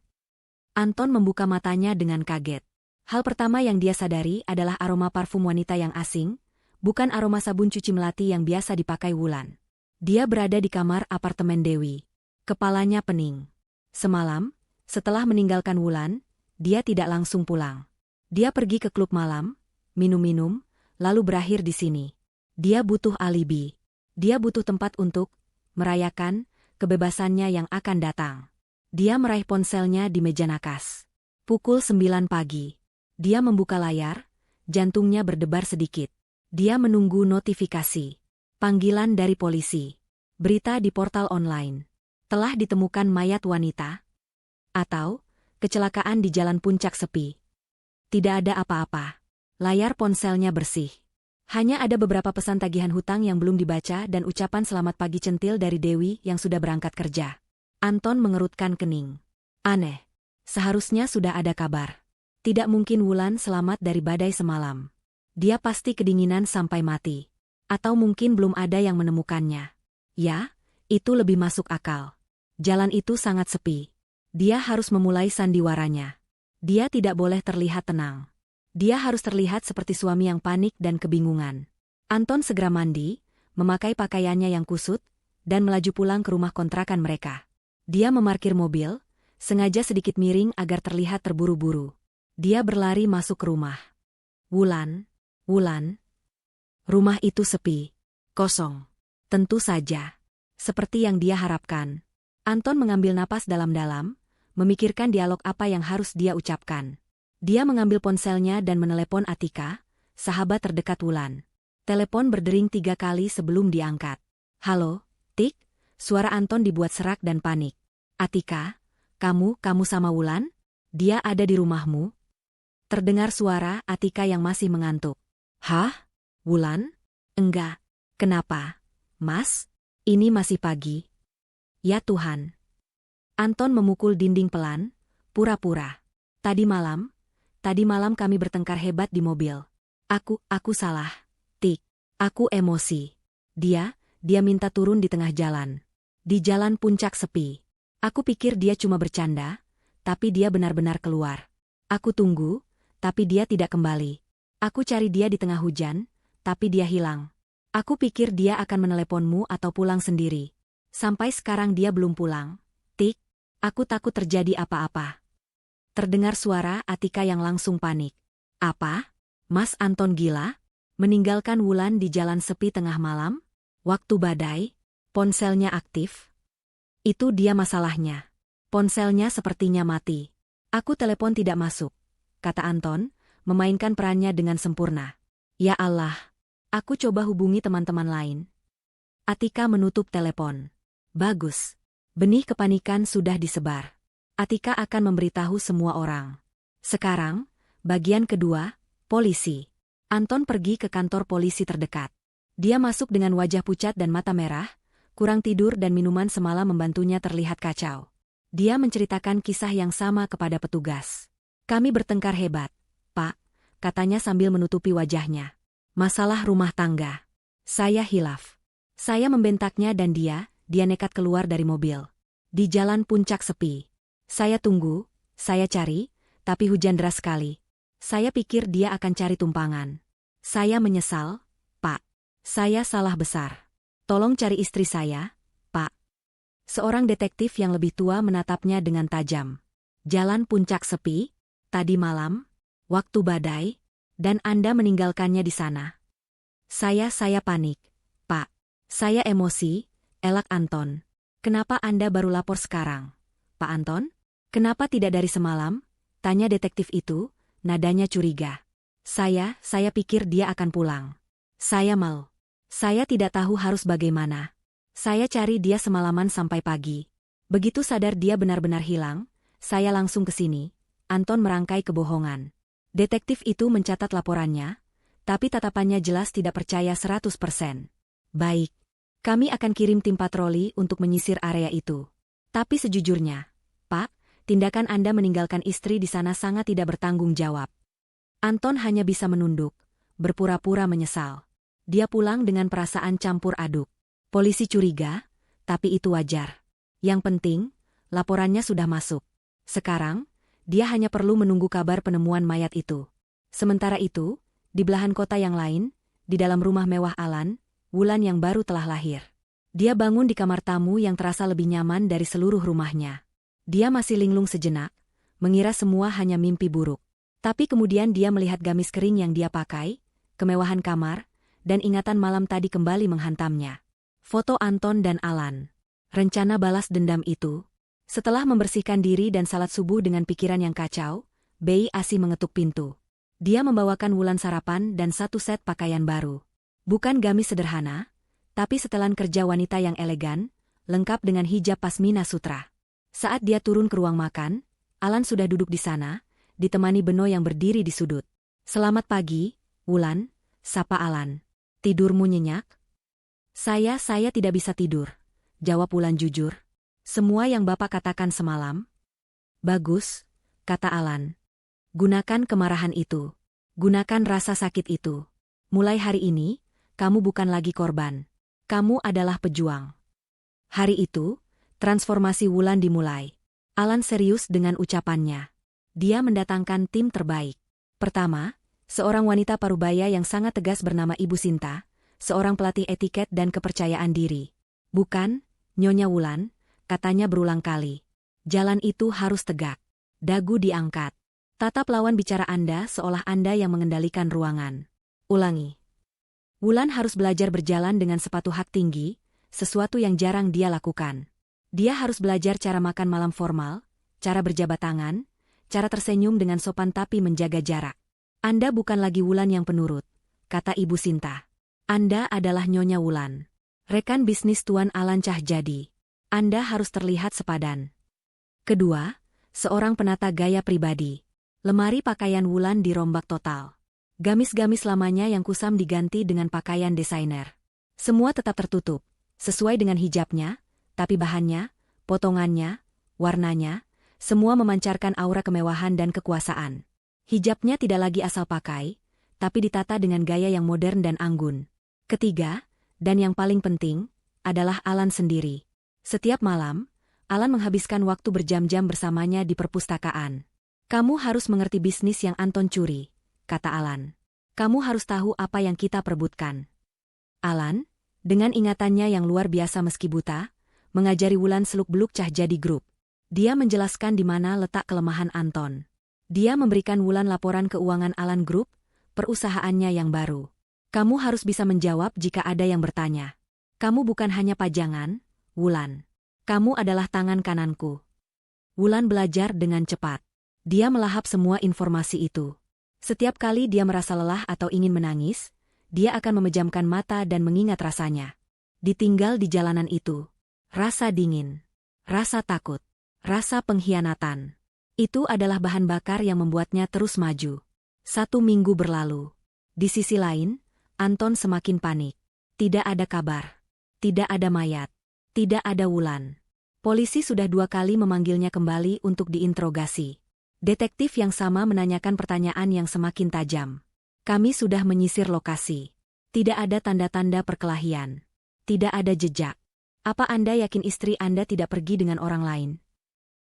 Anton membuka matanya dengan kaget. Hal pertama yang dia sadari adalah aroma parfum wanita yang asing, bukan aroma sabun cuci melati yang biasa dipakai Wulan. Dia berada di kamar apartemen Dewi. Kepalanya pening. Semalam, setelah meninggalkan Wulan, dia tidak langsung pulang. Dia pergi ke klub malam, minum-minum, lalu berakhir di sini. Dia butuh alibi. Dia butuh tempat untuk merayakan kebebasannya yang akan datang. Dia meraih ponselnya di meja nakas. Pukul 9 pagi. Dia membuka layar, jantungnya berdebar sedikit. Dia menunggu notifikasi. Panggilan dari polisi. Berita di portal online. Telah ditemukan mayat wanita. Atau, kecelakaan di jalan puncak sepi. Tidak ada apa-apa. Layar ponselnya bersih. Hanya ada beberapa pesan tagihan hutang yang belum dibaca dan ucapan selamat pagi centil dari Dewi yang sudah berangkat kerja. Anton mengerutkan kening. Aneh. Seharusnya sudah ada kabar. Tidak mungkin Wulan selamat dari badai semalam. Dia pasti kedinginan sampai mati. Atau mungkin belum ada yang menemukannya. Ya, itu lebih masuk akal. Jalan itu sangat sepi. Dia harus memulai sandiwaranya. Dia tidak boleh terlihat tenang. Dia harus terlihat seperti suami yang panik dan kebingungan. Anton segera mandi, memakai pakaiannya yang kusut, dan melaju pulang ke rumah kontrakan mereka. Dia memarkir mobil, sengaja sedikit miring agar terlihat terburu-buru. Dia berlari masuk ke rumah. Wulan. Rumah itu sepi. Kosong. Tentu saja. Seperti yang dia harapkan. Anton mengambil napas dalam-dalam, memikirkan dialog apa yang harus dia ucapkan. Dia mengambil ponselnya dan menelepon Atika, sahabat terdekat Wulan. Telepon berdering 3 kali sebelum diangkat. Halo, Tik, suara Anton dibuat serak dan panik. Atika, kamu sama Wulan? Dia ada di rumahmu? Terdengar suara Atika yang masih mengantuk. Hah? Wulan? Enggak. Kenapa? Mas? Ini masih pagi. Ya Tuhan. Anton memukul dinding pelan, pura-pura. Tadi malam kami bertengkar hebat di mobil. Aku salah. Tik. Aku emosi. Dia minta turun di tengah jalan. Di jalan puncak sepi. Aku pikir dia cuma bercanda, tapi dia benar-benar keluar. Aku tunggu, tapi dia tidak kembali. Aku cari dia di tengah hujan, tapi dia hilang. Aku pikir dia akan meneleponmu atau pulang sendiri. Sampai sekarang dia belum pulang. Tik, aku takut terjadi apa-apa. Terdengar suara Atika yang langsung panik. Apa? Mas Anton gila? Meninggalkan Wulan di jalan sepi tengah malam? Waktu badai? Ponselnya aktif? Itu dia masalahnya. Ponselnya sepertinya mati. Aku telepon tidak masuk, kata Anton, memainkan perannya dengan sempurna. Ya Allah, aku coba hubungi teman-teman lain. Atika menutup telepon. Bagus. Benih kepanikan sudah disebar. Atika akan memberitahu semua orang. Sekarang, bagian kedua, polisi. Anton pergi ke kantor polisi terdekat. Dia masuk dengan wajah pucat dan mata merah, kurang tidur dan minuman semalam membantunya terlihat kacau. Dia menceritakan kisah yang sama kepada petugas. Kami bertengkar hebat, Pak, katanya sambil menutupi wajahnya. Masalah rumah tangga. Saya hilaf. Saya membentaknya dan dia nekat keluar dari mobil. Di jalan puncak sepi. Saya tunggu, saya cari, tapi hujan deras sekali. Saya pikir dia akan cari tumpangan. Saya menyesal, Pak. Saya salah besar. Tolong cari istri saya, Pak. Seorang detektif yang lebih tua menatapnya dengan tajam. Jalan puncak sepi, tadi malam, waktu badai, dan Anda meninggalkannya di sana. Saya panik, Pak. Saya emosi, elak Anton. Kenapa Anda baru lapor sekarang, Pak Anton? Kenapa tidak dari semalam? Tanya detektif itu, nadanya curiga. Saya pikir dia akan pulang. Saya malu. Saya tidak tahu harus bagaimana. Saya cari dia semalaman sampai pagi. Begitu sadar dia benar-benar hilang, saya langsung ke sini. Anton merangkai kebohongan. Detektif itu mencatat laporannya, tapi tatapannya jelas tidak percaya 100%. Baik. Kami akan kirim tim patroli untuk menyisir area itu. Tapi sejujurnya, Pak, tindakan Anda meninggalkan istri di sana sangat tidak bertanggung jawab. Anton hanya bisa menunduk, berpura-pura menyesal. Dia pulang dengan perasaan campur aduk. Polisi curiga, tapi itu wajar. Yang penting, laporannya sudah masuk. Sekarang, dia hanya perlu menunggu kabar penemuan mayat itu. Sementara itu, di belahan kota yang lain, di dalam rumah mewah Alan, Wulan yang baru telah lahir. Dia bangun di kamar tamu yang terasa lebih nyaman dari seluruh rumahnya. Dia masih linglung sejenak, mengira semua hanya mimpi buruk. Tapi kemudian dia melihat gamis kering yang dia pakai, kemewahan kamar, dan ingatan malam tadi kembali menghantamnya. Foto Anton dan Alan. Rencana balas dendam itu. Setelah membersihkan diri dan salat subuh dengan pikiran yang kacau, Bei Asi mengetuk pintu. Dia membawakan Wulan sarapan dan satu set pakaian baru. Bukan gamis sederhana, tapi setelan kerja wanita yang elegan, lengkap dengan hijab pasmina sutra. Saat dia turun ke ruang makan, Alan sudah duduk di sana, ditemani Beno yang berdiri di sudut. Selamat pagi, Wulan, sapa Alan. Tidurmu nyenyak? Saya tidak bisa tidur, jawab Wulan jujur. Semua yang Bapak katakan semalam. Bagus, kata Alan. Gunakan kemarahan itu. Gunakan rasa sakit itu. Mulai hari ini, kamu bukan lagi korban. Kamu adalah pejuang. Hari itu, transformasi Wulan dimulai. Alan serius dengan ucapannya. Dia mendatangkan tim terbaik. Pertama, seorang wanita parubaya yang sangat tegas bernama Ibu Sinta, seorang pelatih etiket dan kepercayaan diri. Bukan, Nyonya Wulan, katanya berulang kali. Jalan itu harus tegak. Dagu diangkat. Tatap lawan bicara Anda seolah Anda yang mengendalikan ruangan. Ulangi. Wulan harus belajar berjalan dengan sepatu hak tinggi, sesuatu yang jarang dia lakukan. Dia harus belajar cara makan malam formal, cara berjabat tangan, cara tersenyum dengan sopan tapi menjaga jarak. Anda bukan lagi Wulan yang penurut, kata Ibu Sinta. Anda adalah Nyonya Wulan. Rekan bisnis Tuan Alan Cahjadi. Anda harus terlihat sepadan. Kedua, seorang penata gaya pribadi. Lemari pakaian Wulan dirombak total. Gamis-gamis lamanya yang kusam diganti dengan pakaian desainer. Semua tetap tertutup, sesuai dengan hijabnya, tapi bahannya, potongannya, warnanya, semua memancarkan aura kemewahan dan kekuasaan. Hijabnya tidak lagi asal pakai, tapi ditata dengan gaya yang modern dan anggun. Ketiga, dan yang paling penting, adalah Alan sendiri. Setiap malam, Alan menghabiskan waktu berjam-jam bersamanya di perpustakaan. Kamu harus mengerti bisnis yang Anton curi, kata Alan. Kamu harus tahu apa yang kita perebutkan. Alan, dengan ingatannya yang luar biasa meski buta, mengajari Wulan seluk-beluk Cahjadi Group. Dia menjelaskan di mana letak kelemahan Anton. Dia memberikan Wulan laporan keuangan Alan Group, perusahaannya yang baru. Kamu harus bisa menjawab jika ada yang bertanya. Kamu bukan hanya pajangan, Wulan. Kamu adalah tangan kananku. Wulan belajar dengan cepat. Dia melahap semua informasi itu. Setiap kali dia merasa lelah atau ingin menangis, dia akan memejamkan mata dan mengingat rasanya. Ditinggal di jalanan itu. Rasa dingin. Rasa takut. Rasa pengkhianatan. Itu adalah bahan bakar yang membuatnya terus maju. 1 minggu berlalu. Di sisi lain, Anton semakin panik. Tidak ada kabar. Tidak ada mayat. Tidak ada Wulan. Polisi sudah 2 kali memanggilnya kembali untuk diinterogasi. Detektif yang sama menanyakan pertanyaan yang semakin tajam. Kami sudah menyisir lokasi. Tidak ada tanda-tanda perkelahian. Tidak ada jejak. Apa Anda yakin istri Anda tidak pergi dengan orang lain?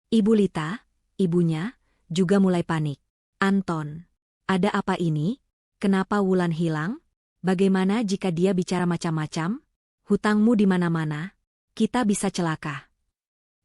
Ibu Lita, ibunya, juga mulai panik. Anton, ada apa ini? Kenapa Wulan hilang? Bagaimana jika dia bicara macam-macam? Hutangmu di mana-mana? Kita bisa celaka.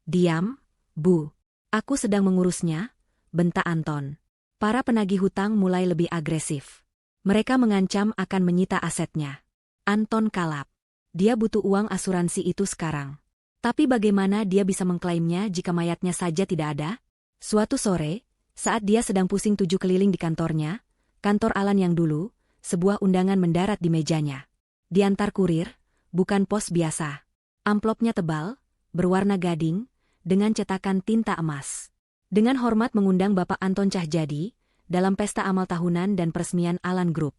Diam, Bu. Aku sedang mengurusnya, bentak Anton. Para penagih hutang mulai lebih agresif. Mereka mengancam akan menyita asetnya. Anton kalap. Dia butuh uang asuransi itu sekarang. Tapi bagaimana dia bisa mengklaimnya jika mayatnya saja tidak ada? Suatu sore, saat dia sedang pusing 7 keliling di kantornya, kantor Alan yang dulu, sebuah undangan mendarat di mejanya. Diantar kurir, bukan pos biasa. Amplopnya tebal, berwarna gading, dengan cetakan tinta emas. Dengan hormat mengundang Bapak Anton Cahyadi, dalam pesta amal tahunan dan peresmian Alan Group.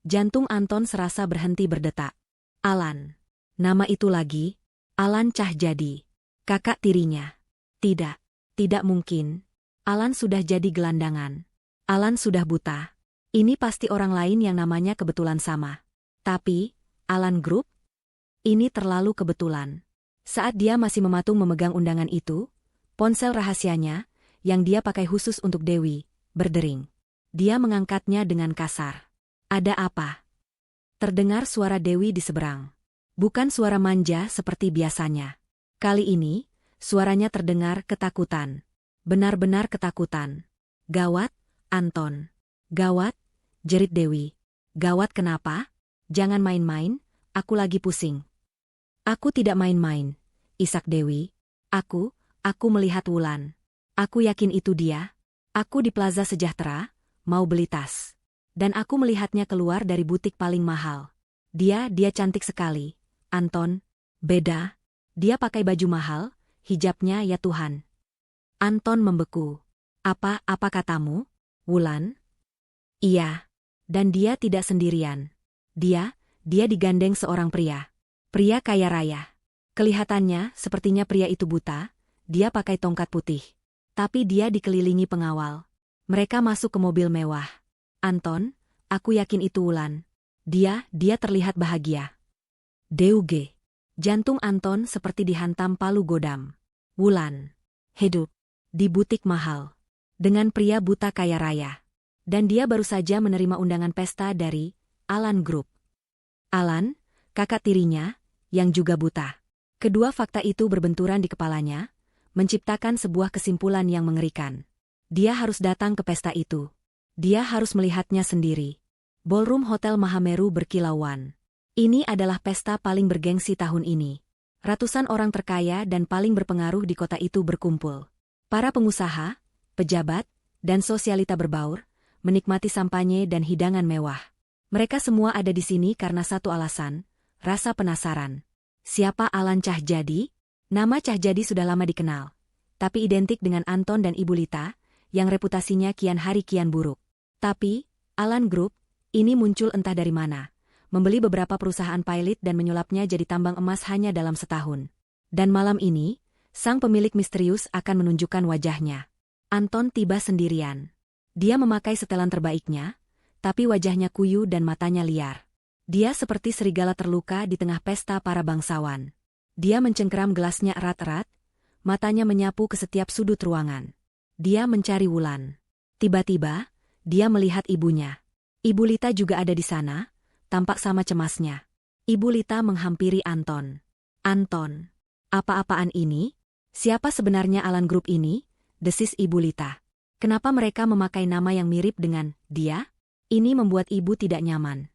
Jantung Anton serasa berhenti berdetak. Alan. Nama itu lagi? Alan Cahyadi. Kakak tirinya. Tidak. Tidak mungkin. Alan sudah jadi gelandangan. Alan sudah buta. Ini pasti orang lain yang namanya kebetulan sama. Tapi, Alan Group? Ini terlalu kebetulan. Saat dia masih mematung memegang undangan itu, ponsel rahasianya, yang dia pakai khusus untuk Dewi, berdering. Dia mengangkatnya dengan kasar. Ada apa? Terdengar suara Dewi di seberang. Bukan suara manja seperti biasanya. Kali ini, suaranya terdengar ketakutan. Benar-benar ketakutan. Gawat, Anton. Gawat, jerit Dewi. Gawat kenapa? Jangan main-main, aku lagi pusing. Aku tidak main-main, isak Dewi. Aku melihat Wulan. Aku yakin itu dia. Aku di Plaza Sejahtera, mau beli tas. Dan aku melihatnya keluar dari butik paling mahal. Dia cantik sekali. Anton, beda. Dia pakai baju mahal, hijabnya ya Tuhan. Anton membeku. Apa katamu? Wulan? Iya. Dan dia tidak sendirian. Dia digandeng seorang pria. Pria kaya raya. Kelihatannya sepertinya pria itu buta, dia pakai tongkat putih. Tapi dia dikelilingi pengawal. Mereka masuk ke mobil mewah. Anton, aku yakin itu Wulan. Dia terlihat bahagia. Deuge. Jantung Anton seperti dihantam palu godam. Wulan. Hidup. Di butik mahal. Dengan pria buta kaya raya. Dan dia baru saja menerima undangan pesta dari Alan Group. Alan, kakak tirinya, yang juga buta. Kedua fakta itu berbenturan di kepalanya, menciptakan sebuah kesimpulan yang mengerikan. Dia harus datang ke pesta itu. Dia harus melihatnya sendiri. Ballroom Hotel Mahameru berkilauan. Ini adalah pesta paling bergengsi tahun ini. Ratusan orang terkaya dan paling berpengaruh di kota itu berkumpul. Para pengusaha, pejabat, dan sosialita berbaur, menikmati sampanye dan hidangan mewah. Mereka semua ada di sini karena satu alasan, rasa penasaran. Siapa Alan Cahyadi? Nama Cahyadi sudah lama dikenal, tapi identik dengan Anton dan Ibu Lita, yang reputasinya kian hari kian buruk. Tapi, Alan Group, ini muncul entah dari mana. Membeli beberapa perusahaan pilot dan menyulapnya jadi tambang emas hanya dalam setahun. Dan malam ini, sang pemilik misterius akan menunjukkan wajahnya. Anton tiba sendirian. Dia memakai setelan terbaiknya, tapi wajahnya kuyu dan matanya liar. Dia seperti serigala terluka di tengah pesta para bangsawan. Dia mencengkeram gelasnya erat-erat, matanya menyapu ke setiap sudut ruangan. Dia mencari Wulan. Tiba-tiba, dia melihat ibunya. Ibu Lita juga ada di sana, tampak sama cemasnya. Ibu Lita menghampiri Anton. Anton, apa-apaan ini? Siapa sebenarnya Alan Group ini? Desis Ibu Lita. Kenapa mereka memakai nama yang mirip dengan dia? Ini membuat ibu tidak nyaman.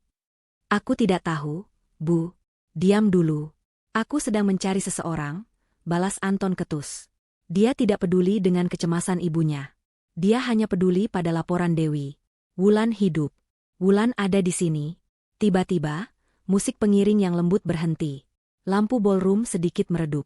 Aku tidak tahu, Bu. Diam dulu. Aku sedang mencari seseorang, balas Anton ketus. Dia tidak peduli dengan kecemasan ibunya. Dia hanya peduli pada laporan Dewi. Wulan hidup. Wulan ada di sini. Tiba-tiba, musik pengiring yang lembut berhenti. Lampu ballroom sedikit meredup.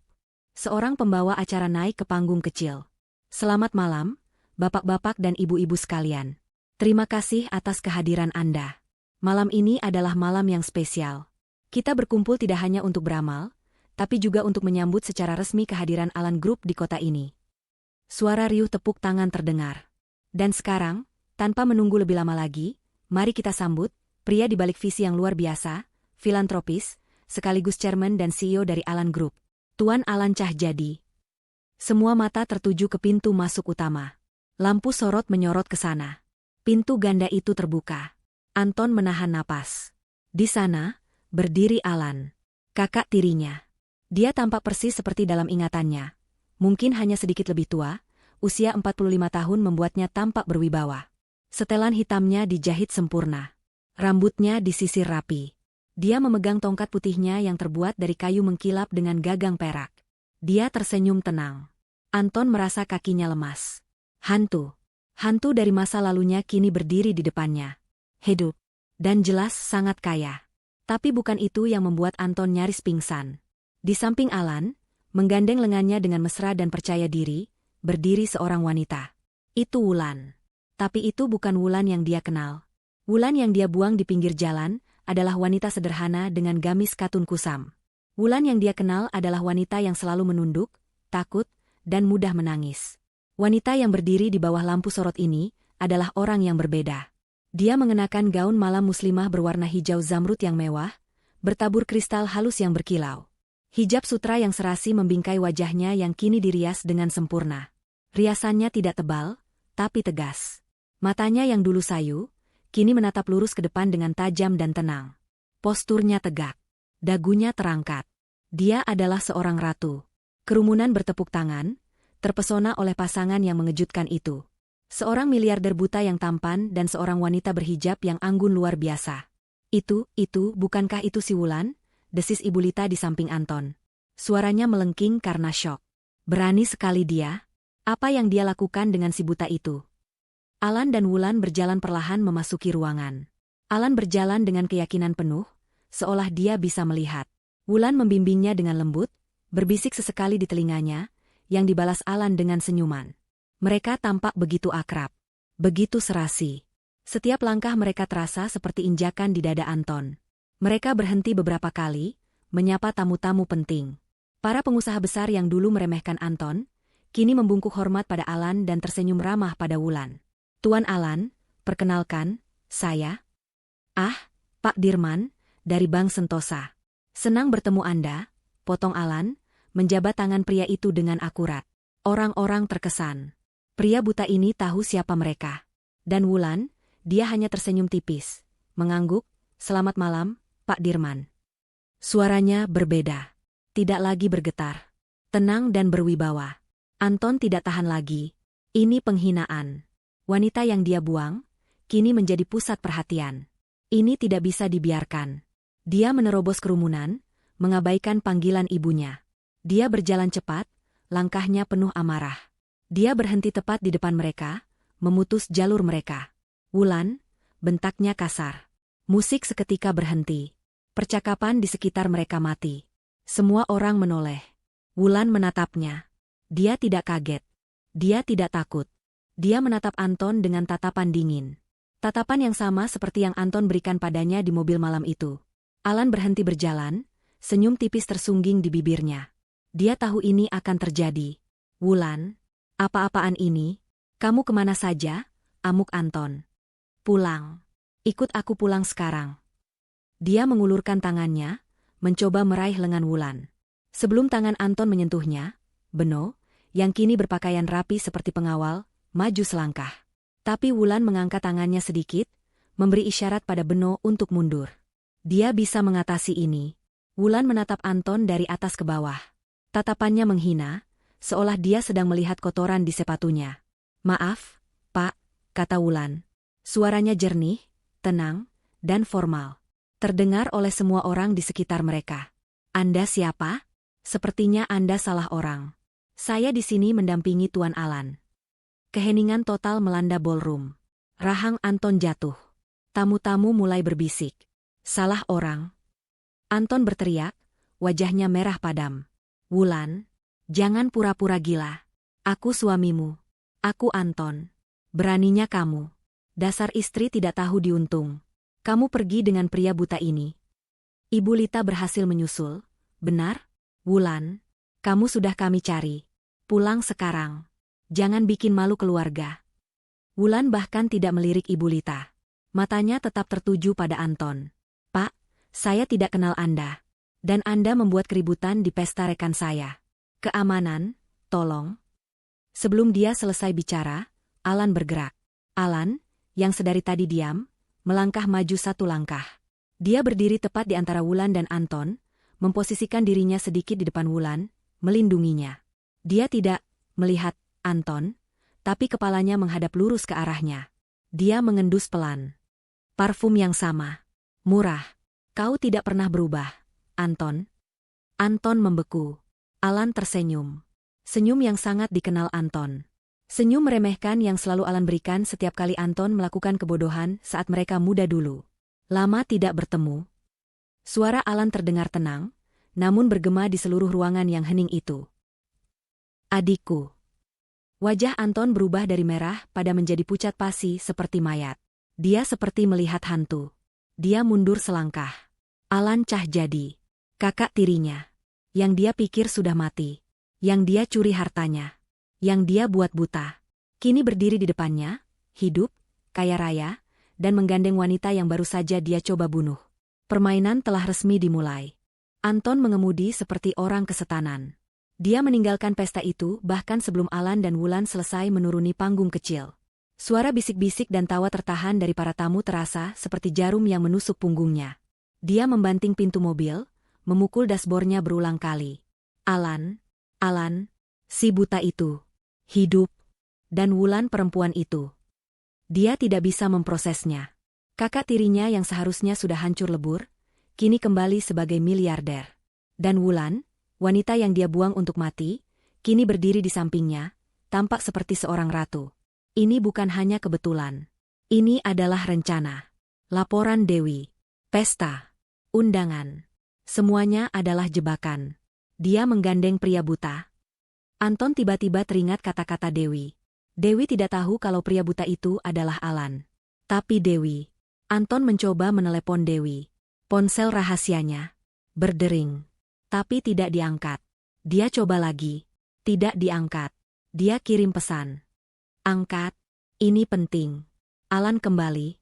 Seorang pembawa acara naik ke panggung kecil. Selamat malam, bapak-bapak dan ibu-ibu sekalian. Terima kasih atas kehadiran Anda. Malam ini adalah malam yang spesial. Kita berkumpul tidak hanya untuk beramal, tapi juga untuk menyambut secara resmi kehadiran Alan Group di kota ini. Suara riuh tepuk tangan terdengar. Dan sekarang, tanpa menunggu lebih lama lagi, mari kita sambut pria di balik visi yang luar biasa, filantropis, sekaligus chairman dan CEO dari Alan Group, Tuan Alan Cahyadi. Semua mata tertuju ke pintu masuk utama. Lampu sorot menyorot ke sana. Pintu ganda itu terbuka. Anton menahan napas. Di sana, berdiri Alan, kakak tirinya. Dia tampak persis seperti dalam ingatannya. Mungkin hanya sedikit lebih tua, usia 45 tahun membuatnya tampak berwibawa. Setelan hitamnya dijahit sempurna. Rambutnya disisir rapi. Dia memegang tongkat putihnya yang terbuat dari kayu mengkilap dengan gagang perak. Dia tersenyum tenang. Anton merasa kakinya lemas. Hantu. Hantu dari masa lalunya kini berdiri di depannya. Hidup. Dan jelas sangat kaya. Tapi bukan itu yang membuat Anton nyaris pingsan. Di samping Alan, menggandeng lengannya dengan mesra dan percaya diri, berdiri seorang wanita. Itu Wulan. Tapi itu bukan Wulan yang dia kenal. Wulan yang dia buang di pinggir jalan adalah wanita sederhana dengan gamis katun kusam. Wulan yang dia kenal adalah wanita yang selalu menunduk, takut, dan mudah menangis. Wanita yang berdiri di bawah lampu sorot ini adalah orang yang berbeda. Dia mengenakan gaun malam muslimah berwarna hijau zamrud yang mewah, bertabur kristal halus yang berkilau. Hijab sutra yang serasi membingkai wajahnya yang kini dirias dengan sempurna. Riasannya tidak tebal, tapi tegas. Matanya yang dulu sayu, kini menatap lurus ke depan dengan tajam dan tenang. Posturnya tegak. Dagunya terangkat. Dia adalah seorang ratu. Kerumunan bertepuk tangan, terpesona oleh pasangan yang mengejutkan itu. Seorang miliarder buta yang tampan dan seorang wanita berhijab yang anggun luar biasa. Bukankah itu si Wulan? Desis Ibu Lita di samping Anton. Suaranya melengking karena syok. Berani sekali dia. Apa yang dia lakukan dengan si buta itu? Alan dan Wulan berjalan perlahan memasuki ruangan. Alan berjalan dengan keyakinan penuh, seolah dia bisa melihat. Wulan membimbingnya dengan lembut, berbisik sesekali di telinganya, yang dibalas Alan dengan senyuman. Mereka tampak begitu akrab, begitu serasi. Setiap langkah mereka terasa seperti injakan di dada Anton. Mereka berhenti beberapa kali, menyapa tamu-tamu penting. Para pengusaha besar yang dulu meremehkan Anton, kini membungkuk hormat pada Alan dan tersenyum ramah pada Wulan. Tuan Alan, perkenalkan, saya. Pak Dirman, dari Bank Sentosa. Senang bertemu Anda, potong Alan, menjabat tangan pria itu dengan akurat. Orang-orang terkesan. Pria buta ini tahu siapa mereka. Dan Wulan, dia hanya tersenyum tipis, mengangguk, selamat malam, Pak Dirman. Suaranya berbeda. Tidak lagi bergetar. Tenang dan berwibawa. Anton tidak tahan lagi. Ini penghinaan. Wanita yang dia buang, kini menjadi pusat perhatian. Ini tidak bisa dibiarkan. Dia menerobos kerumunan, mengabaikan panggilan ibunya. Dia berjalan cepat, langkahnya penuh amarah. Dia berhenti tepat di depan mereka, memutus jalur mereka. Wulan, bentaknya kasar. Musik seketika berhenti. Percakapan di sekitar mereka mati. Semua orang menoleh. Wulan menatapnya. Dia tidak kaget. Dia tidak takut. Dia menatap Anton dengan tatapan dingin. Tatapan yang sama seperti yang Anton berikan padanya di mobil malam itu. Alan berhenti berjalan, senyum tipis tersungging di bibirnya. Dia tahu ini akan terjadi. Wulan, apa-apaan ini? Kamu kemana saja? Amuk Anton. Pulang. Ikut aku pulang sekarang. Dia mengulurkan tangannya, mencoba meraih lengan Wulan. Sebelum tangan Anton menyentuhnya, Beno, yang kini berpakaian rapi seperti pengawal, maju selangkah. Tapi Wulan mengangkat tangannya sedikit, memberi isyarat pada Beno untuk mundur. Dia bisa mengatasi ini. Wulan menatap Anton dari atas ke bawah. Tatapannya menghina, seolah dia sedang melihat kotoran di sepatunya. "Maaf, Pak," kata Wulan. Suaranya jernih, tenang, dan formal. Terdengar oleh semua orang di sekitar mereka. "Anda siapa? Sepertinya Anda salah orang. Saya di sini mendampingi Tuan Alan." Keheningan total melanda ballroom. Rahang Anton jatuh. Tamu-tamu mulai berbisik. "Salah orang." Anton berteriak, wajahnya merah padam. "Wulan, jangan pura-pura gila. Aku suamimu. Aku Anton. Beraninya kamu. Dasar istri tidak tahu diuntung. Kamu pergi dengan pria buta ini." Ibu Lita berhasil menyusul. "Benar? Wulan, kamu sudah kami cari. Pulang sekarang. Jangan bikin malu keluarga." Wulan bahkan tidak melirik Ibu Lita. Matanya tetap tertuju pada Anton. "Pak, saya tidak kenal Anda. Dan Anda membuat keributan di pesta rekan saya. Keamanan, tolong." Sebelum dia selesai bicara, Alan bergerak. Alan, yang sedari tadi diam, melangkah maju satu langkah. Dia berdiri tepat di antara Wulan dan Anton, memposisikan dirinya sedikit di depan Wulan, melindunginya. Dia tidak melihat Anton, tapi kepalanya menghadap lurus ke arahnya. Dia mengendus pelan. "Parfum yang sama. Murah. Kau tidak pernah berubah, Anton." Anton membeku. Alan tersenyum. Senyum yang sangat dikenal Anton. Senyum meremehkan yang selalu Alan berikan setiap kali Anton melakukan kebodohan saat mereka muda dulu. Lama tidak bertemu. Suara Alan terdengar tenang, namun bergema di seluruh ruangan yang hening itu. "Adikku." Wajah Anton berubah dari merah pada menjadi pucat pasi seperti mayat. Dia seperti melihat hantu. Dia mundur selangkah. Alan Cahyadi. Kakak tirinya. Yang dia pikir sudah mati. Yang dia curi hartanya. Yang dia buat buta. Kini berdiri di depannya, hidup, kaya raya, dan menggandeng wanita yang baru saja dia coba bunuh. Permainan telah resmi dimulai. Anton mengemudi seperti orang kesetanan. Dia meninggalkan pesta itu bahkan sebelum Alan dan Wulan selesai menuruni panggung kecil. Suara bisik-bisik dan tawa tertahan dari para tamu terasa seperti jarum yang menusuk punggungnya. Dia membanting pintu mobil, memukul dashboardnya berulang kali. Alan, si buta itu, hidup, dan Wulan perempuan itu. Dia tidak bisa memprosesnya. Kakak tirinya yang seharusnya sudah hancur lebur, kini kembali sebagai miliarder. Dan Wulan, wanita yang dia buang untuk mati, kini berdiri di sampingnya, tampak seperti seorang ratu. Ini bukan hanya kebetulan. Ini adalah rencana. Laporan Dewi. Pesta. Undangan. Semuanya adalah jebakan. Dia menggandeng pria buta. Anton tiba-tiba teringat kata-kata Dewi. Dewi tidak tahu kalau pria buta itu adalah Alan. Tapi Dewi. Anton mencoba menelepon Dewi. Ponsel rahasianya berdering. Tapi tidak diangkat. Dia coba lagi. Tidak diangkat. Dia kirim pesan. "Angkat. Ini penting." Alan kembali.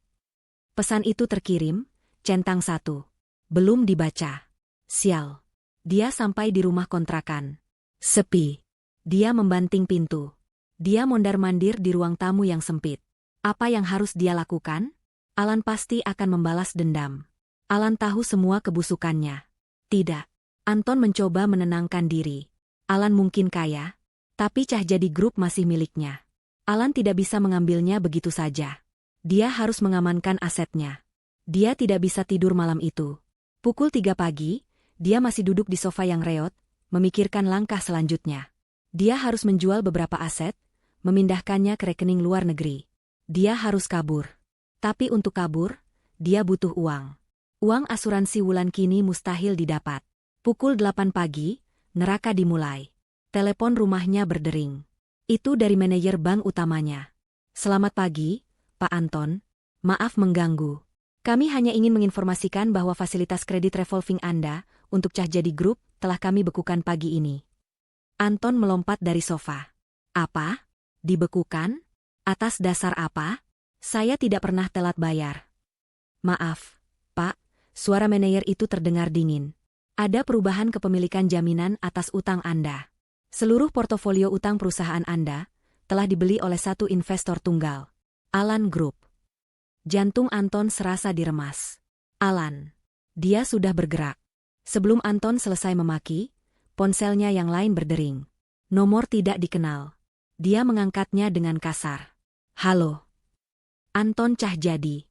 Pesan itu terkirim, centang 1. Belum dibaca. Sial. Dia sampai di rumah kontrakan. Sepi. Dia membanting pintu. Dia mondar-mandir di ruang tamu yang sempit. Apa yang harus dia lakukan? Alan pasti akan membalas dendam. Alan tahu semua kebusukannya. Tidak. Anton mencoba menenangkan diri. Alan mungkin kaya, tapi Cahyadi Group masih miliknya. Alan tidak bisa mengambilnya begitu saja. Dia harus mengamankan asetnya. Dia tidak bisa tidur malam itu. Pukul 3 pagi, dia masih duduk di sofa yang reot, memikirkan langkah selanjutnya. Dia harus menjual beberapa aset, memindahkannya ke rekening luar negeri. Dia harus kabur. Tapi untuk kabur, dia butuh uang. Uang asuransi Wulan kini mustahil didapat. Pukul 8 pagi, neraka dimulai. Telepon rumahnya berdering. Itu dari manajer bank utamanya. "Selamat pagi, Pak Anton. Maaf mengganggu. Kami hanya ingin menginformasikan bahwa fasilitas kredit revolving Anda untuk Cahyadi Group telah kami bekukan pagi ini." Anton melompat dari sofa. "Apa? Dibekukan? Atas dasar apa? Saya tidak pernah telat bayar." "Maaf, Pak," suara manajer itu terdengar dingin. "Ada perubahan kepemilikan jaminan atas utang Anda. Seluruh portofolio utang perusahaan Anda telah dibeli oleh satu investor tunggal, Alan Group." Jantung Anton serasa diremas. Alan. Dia sudah bergerak. Sebelum Anton selesai memaki, ponselnya yang lain berdering. Nomor tidak dikenal. Dia mengangkatnya dengan kasar. Halo. Anton Cahyadi.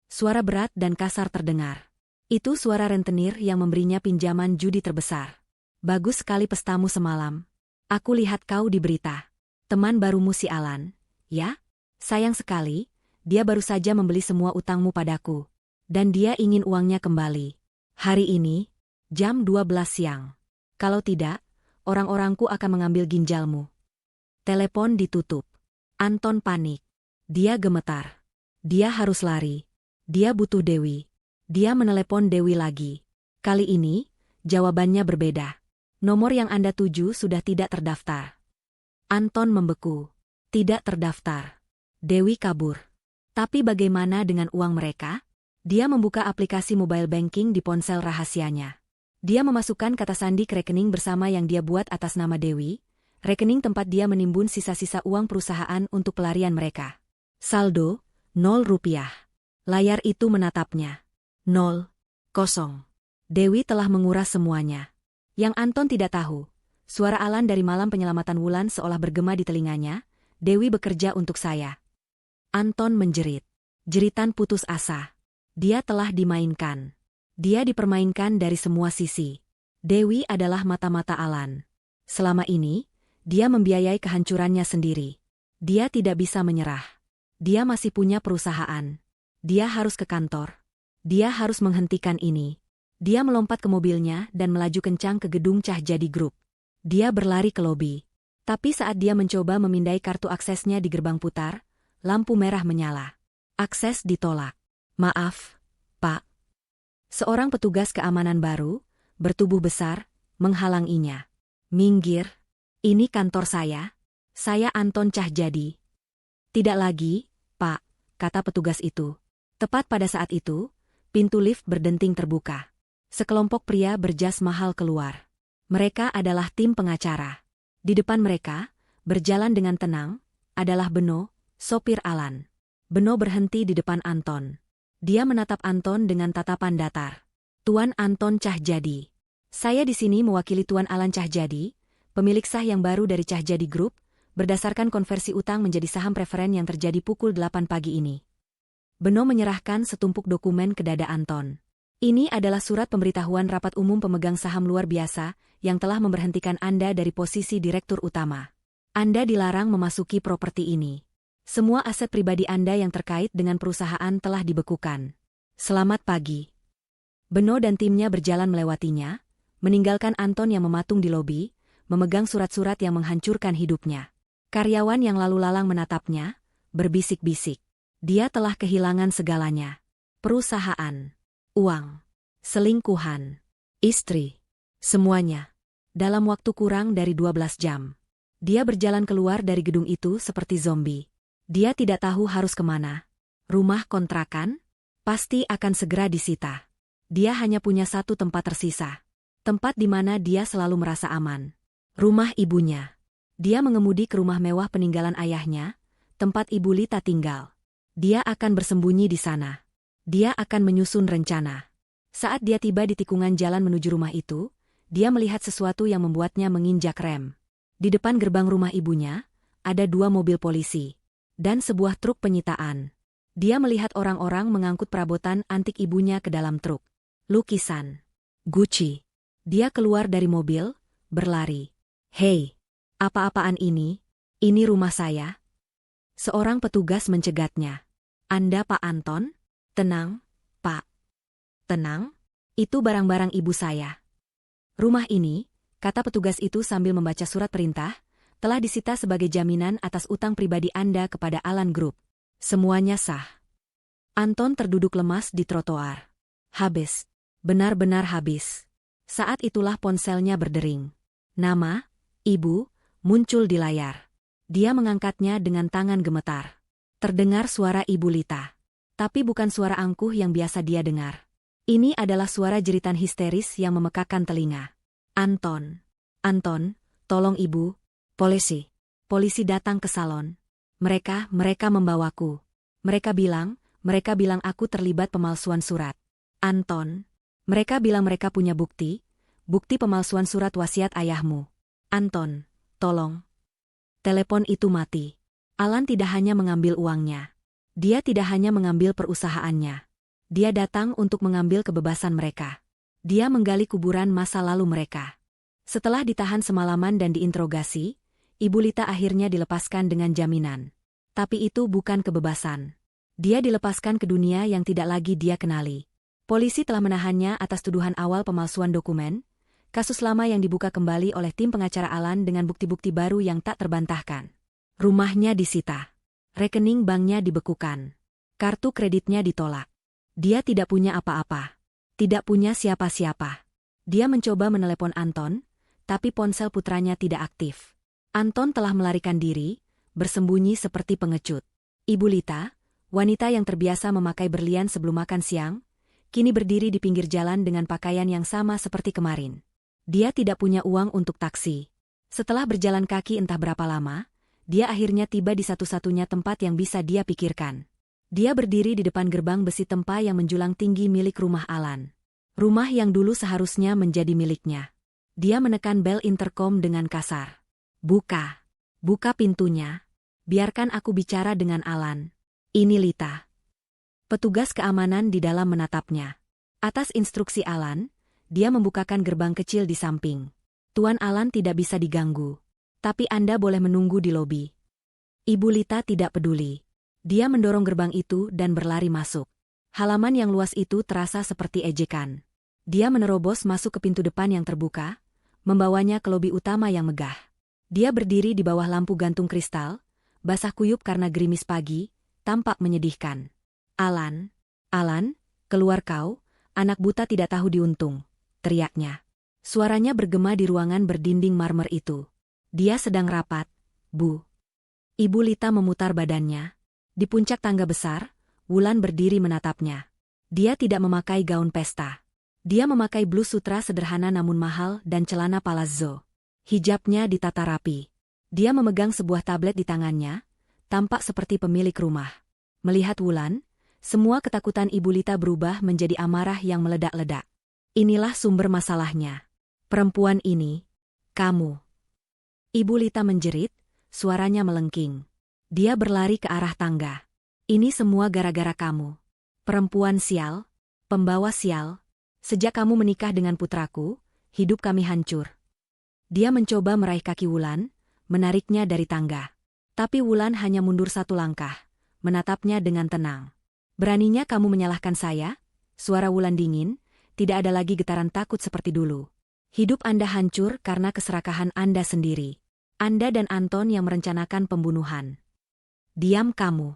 Suara berat dan kasar terdengar. Itu suara rentenir yang memberinya pinjaman judi terbesar. Bagus sekali pestamu semalam. Aku lihat kau di berita. Teman barumu si Alan, ya? Sayang sekali, dia baru saja membeli semua utangmu padaku. Dan dia ingin uangnya kembali. Hari ini, jam 12 siang. Kalau tidak, orang-orangku akan mengambil ginjalmu. Telepon ditutup. Anton panik. Dia gemetar. Dia harus lari. Dia butuh Dewi. Dia menelepon Dewi lagi. Kali ini, jawabannya berbeda. Nomor yang Anda tuju sudah tidak terdaftar. Anton membeku. Tidak terdaftar. Dewi kabur. Tapi bagaimana dengan uang mereka? Dia membuka aplikasi mobile banking di ponsel rahasianya. Dia memasukkan kata sandi ke rekening bersama yang dia buat atas nama Dewi, rekening tempat dia menimbun sisa-sisa uang perusahaan untuk pelarian mereka. Saldo, 0 rupiah. Layar itu menatapnya. 0, kosong. Dewi telah menguras semuanya. Yang Anton tidak tahu, suara Alan dari malam penyelamatan Wulan seolah bergema di telinganya, Dewi bekerja untuk saya. Anton menjerit. Jeritan putus asa. Dia telah dimainkan. Dia dipermainkan dari semua sisi. Dewi adalah mata-mata Alan. Selama ini, dia membiayai kehancurannya sendiri. Dia tidak bisa menyerah. Dia masih punya perusahaan. Dia harus ke kantor. Dia harus menghentikan ini. Dia melompat ke mobilnya dan melaju kencang ke gedung Cahyadi Group. Dia berlari ke lobi. Tapi saat dia mencoba memindai kartu aksesnya di gerbang putar, lampu merah menyala. Akses ditolak. Maaf, Pak. Seorang petugas keamanan baru, bertubuh besar, menghalanginya. Minggir. Ini kantor saya. Saya Anton Cahyadi. Tidak lagi, Pak, kata petugas itu. Tepat pada saat itu, pintu lift berdenting terbuka. Sekelompok pria berjas mahal keluar. Mereka adalah tim pengacara. Di depan mereka, berjalan dengan tenang, adalah Beno, sopir Alan. Beno berhenti di depan Anton. Dia menatap Anton dengan tatapan datar. Tuan Anton Cahyadi. Saya di sini mewakili Tuan Alan Cahyadi, pemilik sah yang baru dari Cahyadi Group, berdasarkan konversi utang menjadi saham preferen yang terjadi pukul 8 pagi ini. Beno menyerahkan setumpuk dokumen ke dada Anton. Ini adalah surat pemberitahuan rapat umum pemegang saham luar biasa yang telah memberhentikan Anda dari posisi direktur utama. Anda dilarang memasuki properti ini. Semua aset pribadi Anda yang terkait dengan perusahaan telah dibekukan. Selamat pagi. Beno dan timnya berjalan melewatinya, meninggalkan Anton yang mematung di lobi, memegang surat-surat yang menghancurkan hidupnya. Karyawan yang lalu lalang menatapnya, berbisik-bisik. Dia telah kehilangan segalanya. Perusahaan, uang, selingkuhan, istri, semuanya. Dalam waktu kurang dari 12 jam. Dia berjalan keluar dari gedung itu seperti zombie. Dia tidak tahu harus kemana. Rumah kontrakan? Pasti akan segera disita. Dia hanya punya satu tempat tersisa. Tempat di mana dia selalu merasa aman. Rumah ibunya. Dia mengemudi ke rumah mewah peninggalan ayahnya, tempat Ibu Lita tinggal. Dia akan bersembunyi di sana. Dia akan menyusun rencana. Saat dia tiba di tikungan jalan menuju rumah itu, dia melihat sesuatu yang membuatnya menginjak rem. Di depan gerbang rumah ibunya, ada 2 mobil polisi. Dan sebuah truk penyitaan. Dia melihat orang-orang mengangkut perabotan antik ibunya ke dalam truk. Lukisan. Gucci. Dia keluar dari mobil, berlari. Hei, apa-apaan ini? Ini rumah saya. Seorang petugas mencegatnya. Anda Pak Anton? Tenang, Pak. Tenang? Itu barang-barang ibu saya. Rumah ini, kata petugas itu sambil membaca surat perintah, telah disita sebagai jaminan atas utang pribadi Anda kepada Alan Group. Semuanya sah. Anton terduduk lemas di trotoar. Habis. Benar-benar habis. Saat itulah ponselnya berdering. Nama, Ibu, muncul di layar. Dia mengangkatnya dengan tangan gemetar. Terdengar suara Ibu Lita. Tapi bukan suara angkuh yang biasa dia dengar. Ini adalah suara jeritan histeris yang memekakkan telinga. Anton. Anton, tolong Ibu. Polisi. Polisi datang ke salon. Mereka membawaku. Mereka bilang aku terlibat pemalsuan surat. Anton. Mereka bilang mereka punya bukti pemalsuan surat wasiat ayahmu. Anton. Tolong. Telepon itu mati. Alan tidak hanya mengambil uangnya. Dia tidak hanya mengambil perusahaannya. Dia datang untuk mengambil kebebasan mereka. Dia menggali kuburan masa lalu mereka. Setelah ditahan semalaman dan diinterogasi, Ibu Lita akhirnya dilepaskan dengan jaminan. Tapi itu bukan kebebasan. Dia dilepaskan ke dunia yang tidak lagi dia kenali. Polisi telah menahannya atas tuduhan awal pemalsuan dokumen, kasus lama yang dibuka kembali oleh tim pengacara Alan dengan bukti-bukti baru yang tak terbantahkan. Rumahnya disita. Rekening banknya dibekukan. Kartu kreditnya ditolak. Dia tidak punya apa-apa. Tidak punya siapa-siapa. Dia mencoba menelepon Anton, tapi ponsel putranya tidak aktif. Anton telah melarikan diri, bersembunyi seperti pengecut. Ibu Lita, wanita yang terbiasa memakai berlian sebelum makan siang, kini berdiri di pinggir jalan dengan pakaian yang sama seperti kemarin. Dia tidak punya uang untuk taksi. Setelah berjalan kaki entah berapa lama, dia akhirnya tiba di satu-satunya tempat yang bisa dia pikirkan. Dia berdiri di depan gerbang besi tempa yang menjulang tinggi milik rumah Alan. Rumah yang dulu seharusnya menjadi miliknya. Dia menekan bel intercom dengan kasar. Buka. Buka pintunya. Biarkan aku bicara dengan Alan. Ini Lita. Petugas keamanan di dalam menatapnya. Atas instruksi Alan, dia membukakan gerbang kecil di samping. Tuan Alan tidak bisa diganggu. Tapi Anda boleh menunggu di lobi. Ibu Lita tidak peduli. Dia mendorong gerbang itu dan berlari masuk. Halaman yang luas itu terasa seperti ejekan. Dia menerobos masuk ke pintu depan yang terbuka, membawanya ke lobi utama yang megah. Dia berdiri di bawah lampu gantung kristal, basah kuyup karena gerimis pagi, tampak menyedihkan. Alan, keluar kau, anak buta tidak tahu diuntung, teriaknya. Suaranya bergema di ruangan berdinding marmer itu. Dia sedang rapat, Bu. Ibu Lita memutar badannya. Di puncak tangga besar, Wulan berdiri menatapnya. Dia tidak memakai gaun pesta. Dia memakai blus sutra sederhana namun mahal dan celana palazzo. Hijabnya ditata rapi. Dia memegang sebuah tablet di tangannya, tampak seperti pemilik rumah. Melihat Wulan, semua ketakutan Ibu Lita berubah menjadi amarah yang meledak-ledak. Inilah sumber masalahnya. Perempuan ini, kamu. Ibu Lita menjerit, suaranya melengking. Dia berlari ke arah tangga. Ini semua gara-gara kamu. Perempuan sial, pembawa sial. Sejak kamu menikah dengan putraku, hidup kami hancur. Dia mencoba meraih kaki Wulan, menariknya dari tangga. Tapi Wulan hanya mundur satu langkah, menatapnya dengan tenang. Beraninya kamu menyalahkan saya? Suara Wulan dingin, tidak ada lagi getaran takut seperti dulu. Hidup Anda hancur karena keserakahan Anda sendiri. Anda dan Anton yang merencanakan pembunuhan. Diam kamu.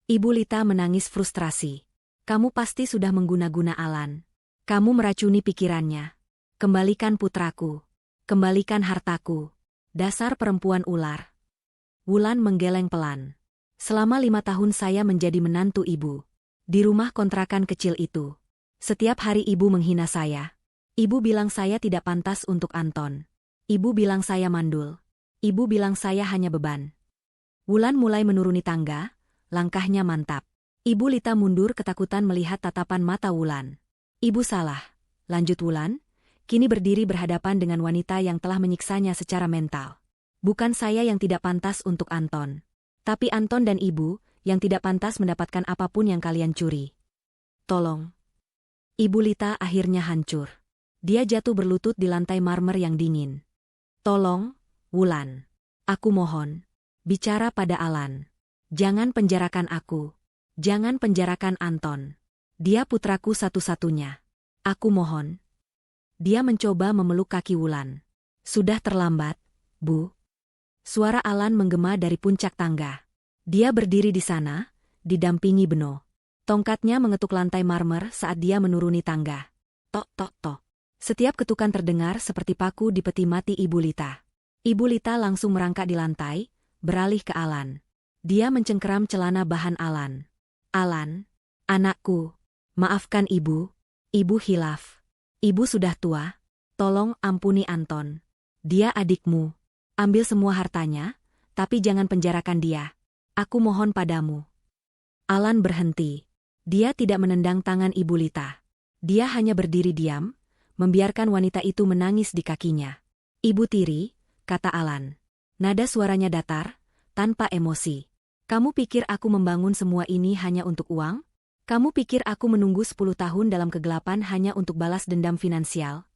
Ibu Lita menangis frustrasi. Kamu pasti sudah mengguna-guna Alan. Kamu meracuni pikirannya. Kembalikan putraku. Kembalikan hartaku. Dasar perempuan ular. Wulan menggeleng pelan. Selama 5 tahun saya menjadi menantu ibu. Di rumah kontrakan kecil itu. Setiap hari ibu menghina saya. Ibu bilang saya tidak pantas untuk Anton. Ibu bilang saya mandul. Ibu bilang saya hanya beban. Wulan mulai menuruni tangga, langkahnya mantap. Ibu Lita mundur ketakutan melihat tatapan mata Wulan. Ibu salah, lanjut Wulan, kini berdiri berhadapan dengan wanita yang telah menyiksanya secara mental. Bukan saya yang tidak pantas untuk Anton. Tapi Anton dan ibu, yang tidak pantas mendapatkan apapun yang kalian curi. Tolong. Ibu Lita akhirnya hancur. Dia jatuh berlutut di lantai marmer yang dingin. Tolong, Wulan. Aku mohon. Bicara pada Alan. Jangan penjarakan aku. Jangan penjarakan Anton. Dia putraku satu-satunya. Aku mohon. Dia mencoba memeluk kaki Wulan. Sudah terlambat, Bu. Suara Alan menggema dari puncak tangga. Dia berdiri di sana, didampingi Beno. Tongkatnya mengetuk lantai marmer saat dia menuruni tangga. Tok tok tok. Setiap ketukan terdengar seperti paku di peti mati Ibu Lita. Ibu Lita langsung merangkak di lantai, beralih ke Alan. Dia mencengkeram celana bahan Alan. Alan, anakku, maafkan ibu. Ibu hilaf. Ibu sudah tua. Tolong ampuni Anton. Dia adikmu. Ambil semua hartanya, tapi jangan penjarakan dia. Aku mohon padamu. Alan berhenti. Dia tidak menendang tangan Ibu Lita. Dia hanya berdiri diam, membiarkan wanita itu menangis di kakinya. Ibu tiri, kata Alan. Nada suaranya datar, tanpa emosi. Kamu pikir aku membangun semua ini hanya untuk uang? Kamu pikir aku menunggu 10 tahun dalam kegelapan hanya untuk balas dendam finansial?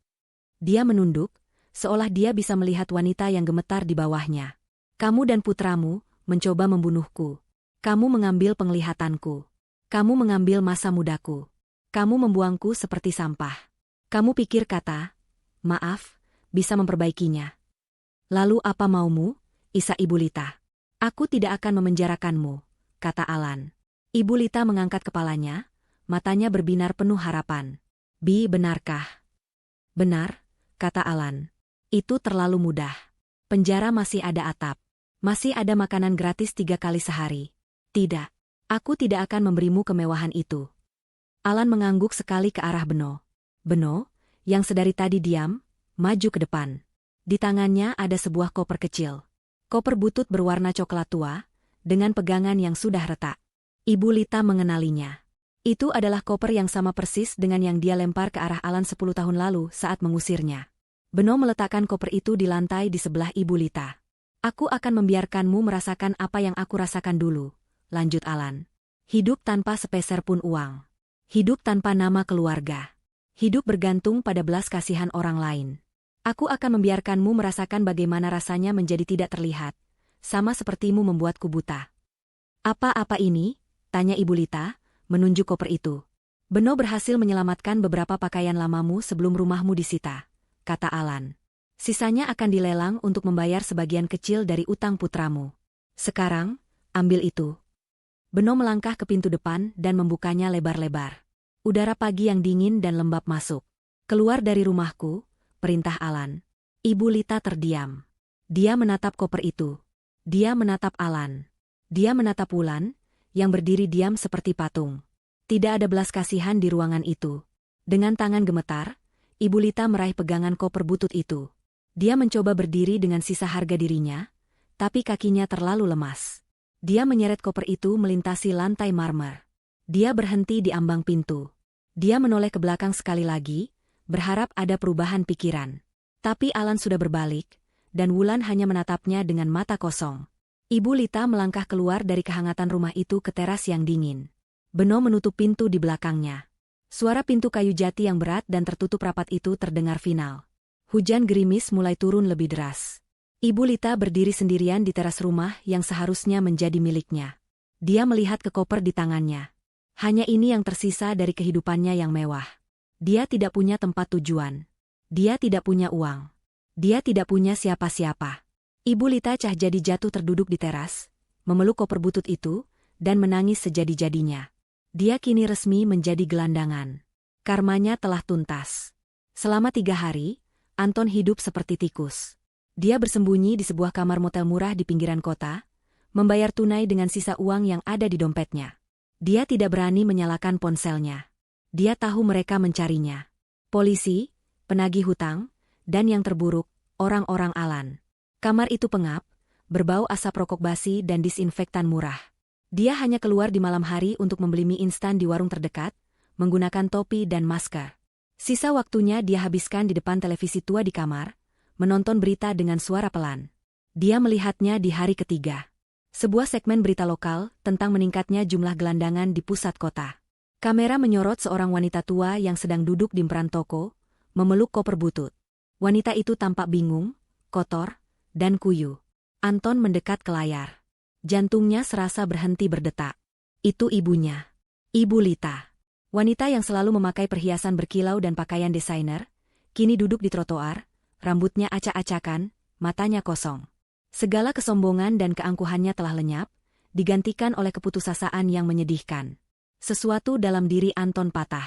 Dia menunduk, seolah dia bisa melihat wanita yang gemetar di bawahnya. Kamu dan putramu mencoba membunuhku. Kamu mengambil penglihatanku. Kamu mengambil masa mudaku. Kamu membuangku seperti sampah. Kamu pikir kata, maaf, bisa memperbaikinya. Lalu apa maumu, Isa Ibu Lita? Aku tidak akan memenjarakanmu, kata Alan. Ibu Lita mengangkat kepalanya, matanya berbinar penuh harapan. Bi, benarkah? Benar, kata Alan. Itu terlalu mudah. Penjara masih ada atap. Masih ada makanan gratis 3 kali sehari. Tidak. Aku tidak akan memberimu kemewahan itu. Alan mengangguk sekali ke arah Beno. Beno, yang sedari tadi diam, maju ke depan. Di tangannya ada sebuah koper kecil. Koper butut berwarna coklat tua, dengan pegangan yang sudah retak. Ibu Lita mengenalinya. Itu adalah koper yang sama persis dengan yang dia lempar ke arah Alan 10 tahun lalu saat mengusirnya. Beno meletakkan koper itu di lantai di sebelah Ibu Lita. Aku akan membiarkanmu merasakan apa yang aku rasakan dulu, lanjut Alan. Hidup tanpa sepeser pun uang. Hidup tanpa nama keluarga. Hidup bergantung pada belas kasihan orang lain. Aku akan membiarkanmu merasakan bagaimana rasanya menjadi tidak terlihat, sama sepertimu membuatku buta. Apa-apa ini? Tanya Ibu Lita, menunjuk koper itu. Beno berhasil menyelamatkan beberapa pakaian lamamu sebelum rumahmu disita, kata Alan. Sisanya akan dilelang untuk membayar sebagian kecil dari utang putramu. Sekarang, ambil itu. Beno melangkah ke pintu depan dan membukanya lebar-lebar. Udara pagi yang dingin dan lembab masuk. Keluar dari rumahku, perintah Alan. Ibu Lita terdiam. Dia menatap koper itu. Dia menatap Alan. Dia menatap Wulan, yang berdiri diam seperti patung. Tidak ada belas kasihan di ruangan itu. Dengan tangan gemetar, Ibu Lita meraih pegangan koper butut itu. Dia mencoba berdiri dengan sisa harga dirinya, tapi kakinya terlalu lemas. Dia menyeret koper itu melintasi lantai marmer. Dia berhenti di ambang pintu. Dia menoleh ke belakang sekali lagi, berharap ada perubahan pikiran. Tapi Alan sudah berbalik, dan Wulan hanya menatapnya dengan mata kosong. Ibu Lita melangkah keluar dari kehangatan rumah itu ke teras yang dingin. Beno menutup pintu di belakangnya. Suara pintu kayu jati yang berat dan tertutup rapat itu terdengar final. Hujan gerimis mulai turun lebih deras. Ibu Lita berdiri sendirian di teras rumah yang seharusnya menjadi miliknya. Dia melihat ke koper di tangannya. Hanya ini yang tersisa dari kehidupannya yang mewah. Dia tidak punya tempat tujuan. Dia tidak punya uang. Dia tidak punya siapa-siapa. Ibu Lita cah jadi jatuh terduduk di teras, memeluk koper butut itu, dan menangis sejadi-jadinya. Dia kini resmi menjadi gelandangan. Karmanya telah tuntas. Selama 3 hari, Anton hidup seperti tikus. Dia bersembunyi di sebuah kamar motel murah di pinggiran kota, membayar tunai dengan sisa uang yang ada di dompetnya. Dia tidak berani menyalakan ponselnya. Dia tahu mereka mencarinya. Polisi, penagih hutang, dan yang terburuk, orang-orang Alan. Kamar itu pengap, berbau asap rokok basi dan disinfektan murah. Dia hanya keluar di malam hari untuk membeli mie instan di warung terdekat, menggunakan topi dan masker. Sisa waktunya dia habiskan di depan televisi tua di kamar, menonton berita dengan suara pelan. Dia melihatnya di hari ketiga. Sebuah segmen berita lokal tentang meningkatnya jumlah gelandangan di pusat kota. Kamera menyorot seorang wanita tua yang sedang duduk di emperan toko, memeluk koper butut. Wanita itu tampak bingung, kotor, dan kuyu. Anton mendekat ke layar. Jantungnya serasa berhenti berdetak. Itu ibunya. Ibu Lita. Wanita yang selalu memakai perhiasan berkilau dan pakaian desainer, kini duduk di trotoar, rambutnya acak-acakan, matanya kosong. Segala kesombongan dan keangkuhannya telah lenyap, digantikan oleh keputusasaan yang menyedihkan. Sesuatu dalam diri Anton patah.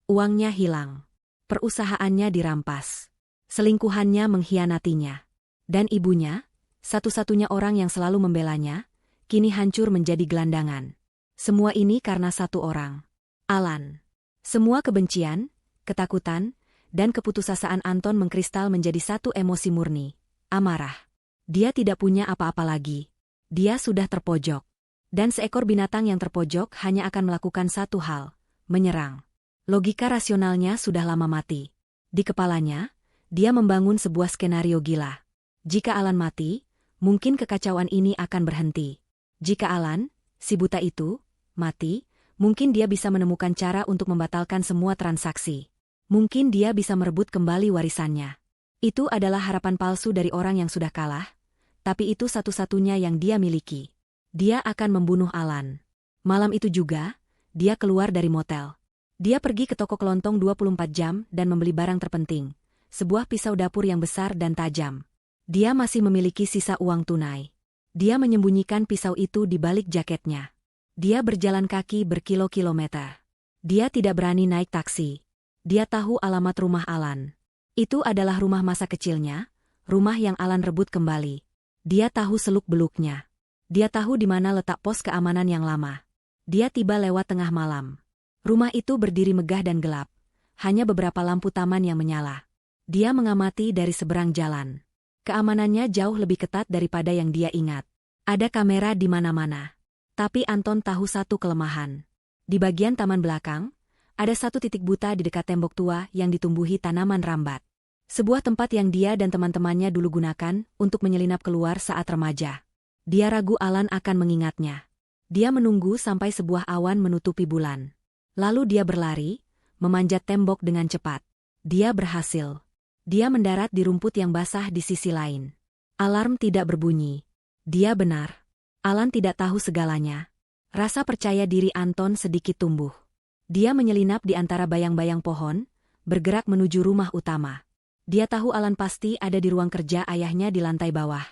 Uangnya hilang. Perusahaannya dirampas. Selingkuhannya mengkhianatinya. Dan ibunya, satu-satunya orang yang selalu membelanya, kini hancur menjadi gelandangan. Semua ini karena satu orang. Alan. Semua kebencian, ketakutan, dan keputusasaan Anton mengkristal menjadi satu emosi murni. Amarah. Dia tidak punya apa-apa lagi. Dia sudah terpojok. Dan seekor binatang yang terpojok hanya akan melakukan satu hal, menyerang. Logika rasionalnya sudah lama mati. Di kepalanya, dia membangun sebuah skenario gila. Jika Alan mati, mungkin kekacauan ini akan berhenti. Jika Alan, si buta itu, mati, mungkin dia bisa menemukan cara untuk membatalkan semua transaksi. Mungkin dia bisa merebut kembali warisannya. Itu adalah harapan palsu dari orang yang sudah kalah, tapi itu satu-satunya yang dia miliki. Dia akan membunuh Alan. Malam itu juga, dia keluar dari motel. Dia pergi ke toko kelontong 24 jam dan membeli barang terpenting, sebuah pisau dapur yang besar dan tajam. Dia masih memiliki sisa uang tunai. Dia menyembunyikan pisau itu di balik jaketnya. Dia berjalan kaki berkilo-kilometer. Dia tidak berani naik taksi. Dia tahu alamat rumah Alan. Itu adalah rumah masa kecilnya, rumah yang Alan rebut kembali. Dia tahu seluk-beluknya. Dia tahu di mana letak pos keamanan yang lama. Dia tiba lewat tengah malam. Rumah itu berdiri megah dan gelap. Hanya beberapa lampu taman yang menyala. Dia mengamati dari seberang jalan. Keamanannya jauh lebih ketat daripada yang dia ingat. Ada kamera di mana-mana. Tapi Anton tahu satu kelemahan. Di bagian taman belakang, ada satu titik buta di dekat tembok tua yang ditumbuhi tanaman rambat. Sebuah tempat yang dia dan teman-temannya dulu gunakan untuk menyelinap keluar saat remaja. Dia ragu Alan akan mengingatnya. Dia menunggu sampai sebuah awan menutupi bulan. Lalu dia berlari, memanjat tembok dengan cepat. Dia berhasil. Dia mendarat di rumput yang basah di sisi lain. Alarm tidak berbunyi. Dia benar. Alan tidak tahu segalanya. Rasa percaya diri Anton sedikit tumbuh. Dia menyelinap di antara bayang-bayang pohon, bergerak menuju rumah utama. Dia tahu Alan pasti ada di ruang kerja ayahnya di lantai bawah.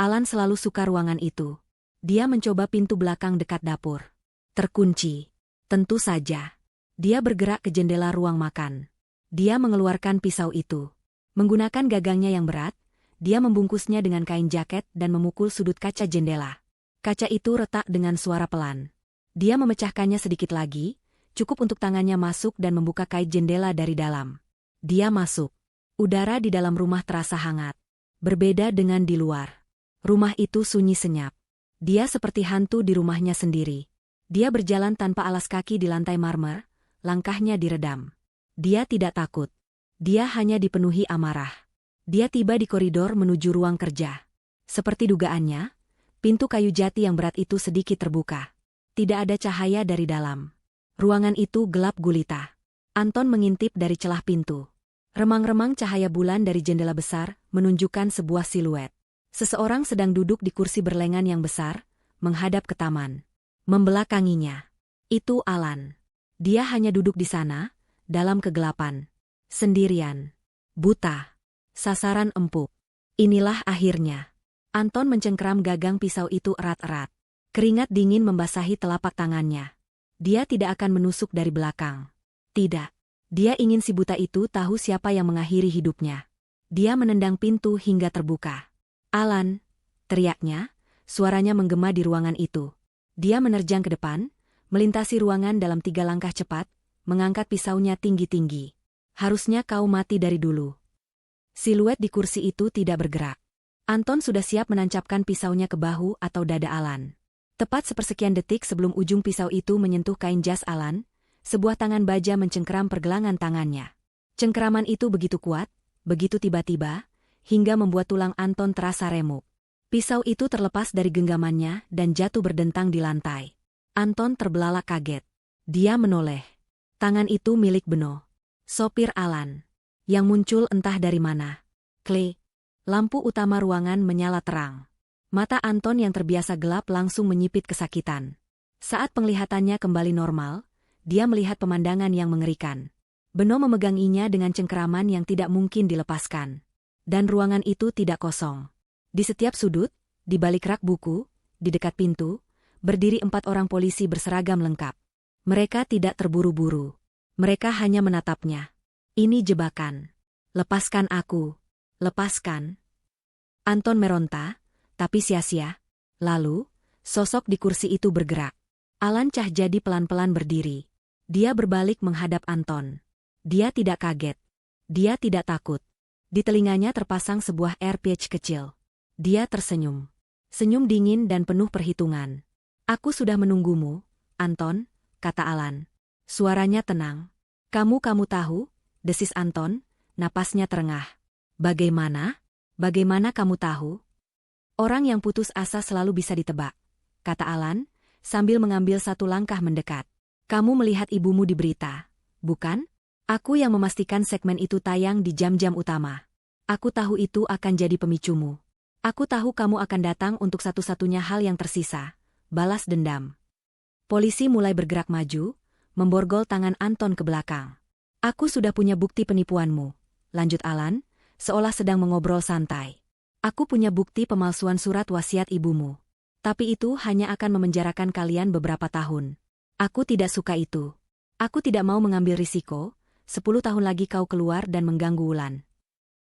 Alan selalu suka ruangan itu. Dia mencoba pintu belakang dekat dapur. Terkunci. Tentu saja. Dia bergerak ke jendela ruang makan. Dia mengeluarkan pisau itu. Menggunakan gagangnya yang berat, dia membungkusnya dengan kain jaket dan memukul sudut kaca jendela. Kaca itu retak dengan suara pelan. Dia memecahkannya sedikit lagi, cukup untuk tangannya masuk dan membuka kait jendela dari dalam. Dia masuk. Udara di dalam rumah terasa hangat. Berbeda dengan di luar. Rumah itu sunyi senyap. Dia seperti hantu di rumahnya sendiri. Dia berjalan tanpa alas kaki di lantai marmer, langkahnya diredam. Dia tidak takut. Dia hanya dipenuhi amarah. Dia tiba di koridor menuju ruang kerja. Seperti dugaannya, pintu kayu jati yang berat itu sedikit terbuka. Tidak ada cahaya dari dalam. Ruangan itu gelap gulita. Anton mengintip dari celah pintu. Remang-remang cahaya bulan dari jendela besar menunjukkan sebuah siluet. Seseorang sedang duduk di kursi berlengan yang besar, menghadap ke taman. Membelakanginya. Itu Alan. Dia hanya duduk di sana, dalam kegelapan. Sendirian. Buta. Sasaran empuk. Inilah akhirnya. Anton mencengkeram gagang pisau itu erat-erat. Keringat dingin membasahi telapak tangannya. Dia tidak akan menusuk dari belakang. Tidak. Dia ingin si buta itu tahu siapa yang mengakhiri hidupnya. Dia menendang pintu hingga terbuka. Alan, teriaknya, suaranya menggema di ruangan itu. Dia menerjang ke depan, melintasi ruangan dalam 3 langkah cepat, mengangkat pisaunya tinggi-tinggi. Harusnya kau mati dari dulu. Siluet di kursi itu tidak bergerak. Anton sudah siap menancapkan pisaunya ke bahu atau dada Alan. Tepat sepersekian detik sebelum ujung pisau itu menyentuh kain jas Alan, sebuah tangan baja mencengkeram pergelangan tangannya. Cengkeraman itu begitu kuat, begitu tiba-tiba, hingga membuat tulang Anton terasa remuk. Pisau itu terlepas dari genggamannya dan jatuh berdentang di lantai. Anton terbelalak kaget. Dia menoleh. Tangan itu milik Beno. Sopir Alan. Yang muncul entah dari mana. Klik. Lampu utama ruangan menyala terang. Mata Anton yang terbiasa gelap langsung menyipit kesakitan. Saat penglihatannya kembali normal, dia melihat pemandangan yang mengerikan. Beno memeganginya dengan cengkeraman yang tidak mungkin dilepaskan. Dan ruangan itu tidak kosong. Di setiap sudut, di balik rak buku, di dekat pintu, berdiri 4 orang polisi berseragam lengkap. Mereka tidak terburu-buru. Mereka hanya menatapnya. Ini jebakan. Lepaskan aku. Lepaskan. Anton meronta, tapi sia-sia. Lalu, sosok di kursi itu bergerak. Alan Cahyadi pelan-pelan berdiri. Dia berbalik menghadap Anton. Dia tidak kaget. Dia tidak takut. Di telinganya terpasang sebuah earpiece kecil. Dia tersenyum. Senyum dingin dan penuh perhitungan. Aku sudah menunggumu, Anton, kata Alan. Suaranya tenang. Kamu tahu, desis Anton, napasnya terengah. Bagaimana? Bagaimana kamu tahu? Orang yang putus asa selalu bisa ditebak, kata Alan, sambil mengambil satu langkah mendekat. Kamu melihat ibumu di berita, bukan? Aku yang memastikan segmen itu tayang di jam-jam utama. Aku tahu itu akan jadi pemicumu. Aku tahu kamu akan datang untuk satu-satunya hal yang tersisa, balas dendam. Polisi mulai bergerak maju, memborgol tangan Anton ke belakang. Aku sudah punya bukti penipuanmu, lanjut Alan, seolah sedang mengobrol santai. Aku punya bukti pemalsuan surat wasiat ibumu. Tapi itu hanya akan memenjarakan kalian beberapa tahun. Aku tidak suka itu. Aku tidak mau mengambil risiko, 10 tahun lagi kau keluar dan mengganggu Wulan.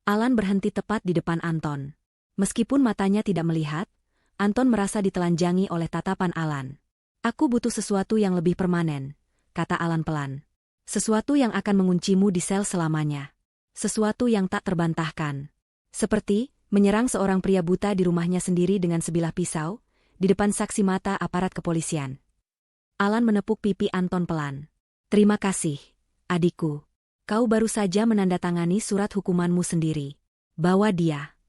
Alan berhenti tepat di depan Anton. Meskipun matanya tidak melihat, Anton merasa ditelanjangi oleh tatapan Alan. Aku butuh sesuatu yang lebih permanen, kata Alan pelan. Sesuatu yang akan menguncimu di sel selamanya. Sesuatu yang tak terbantahkan. Seperti menyerang seorang pria buta di rumahnya sendiri dengan sebilah pisau, di depan saksi mata aparat kepolisian. Alan menepuk pipi Anton pelan. Terima kasih, adikku. Kau baru saja menandatangani surat hukumanmu sendiri. Bawa dia.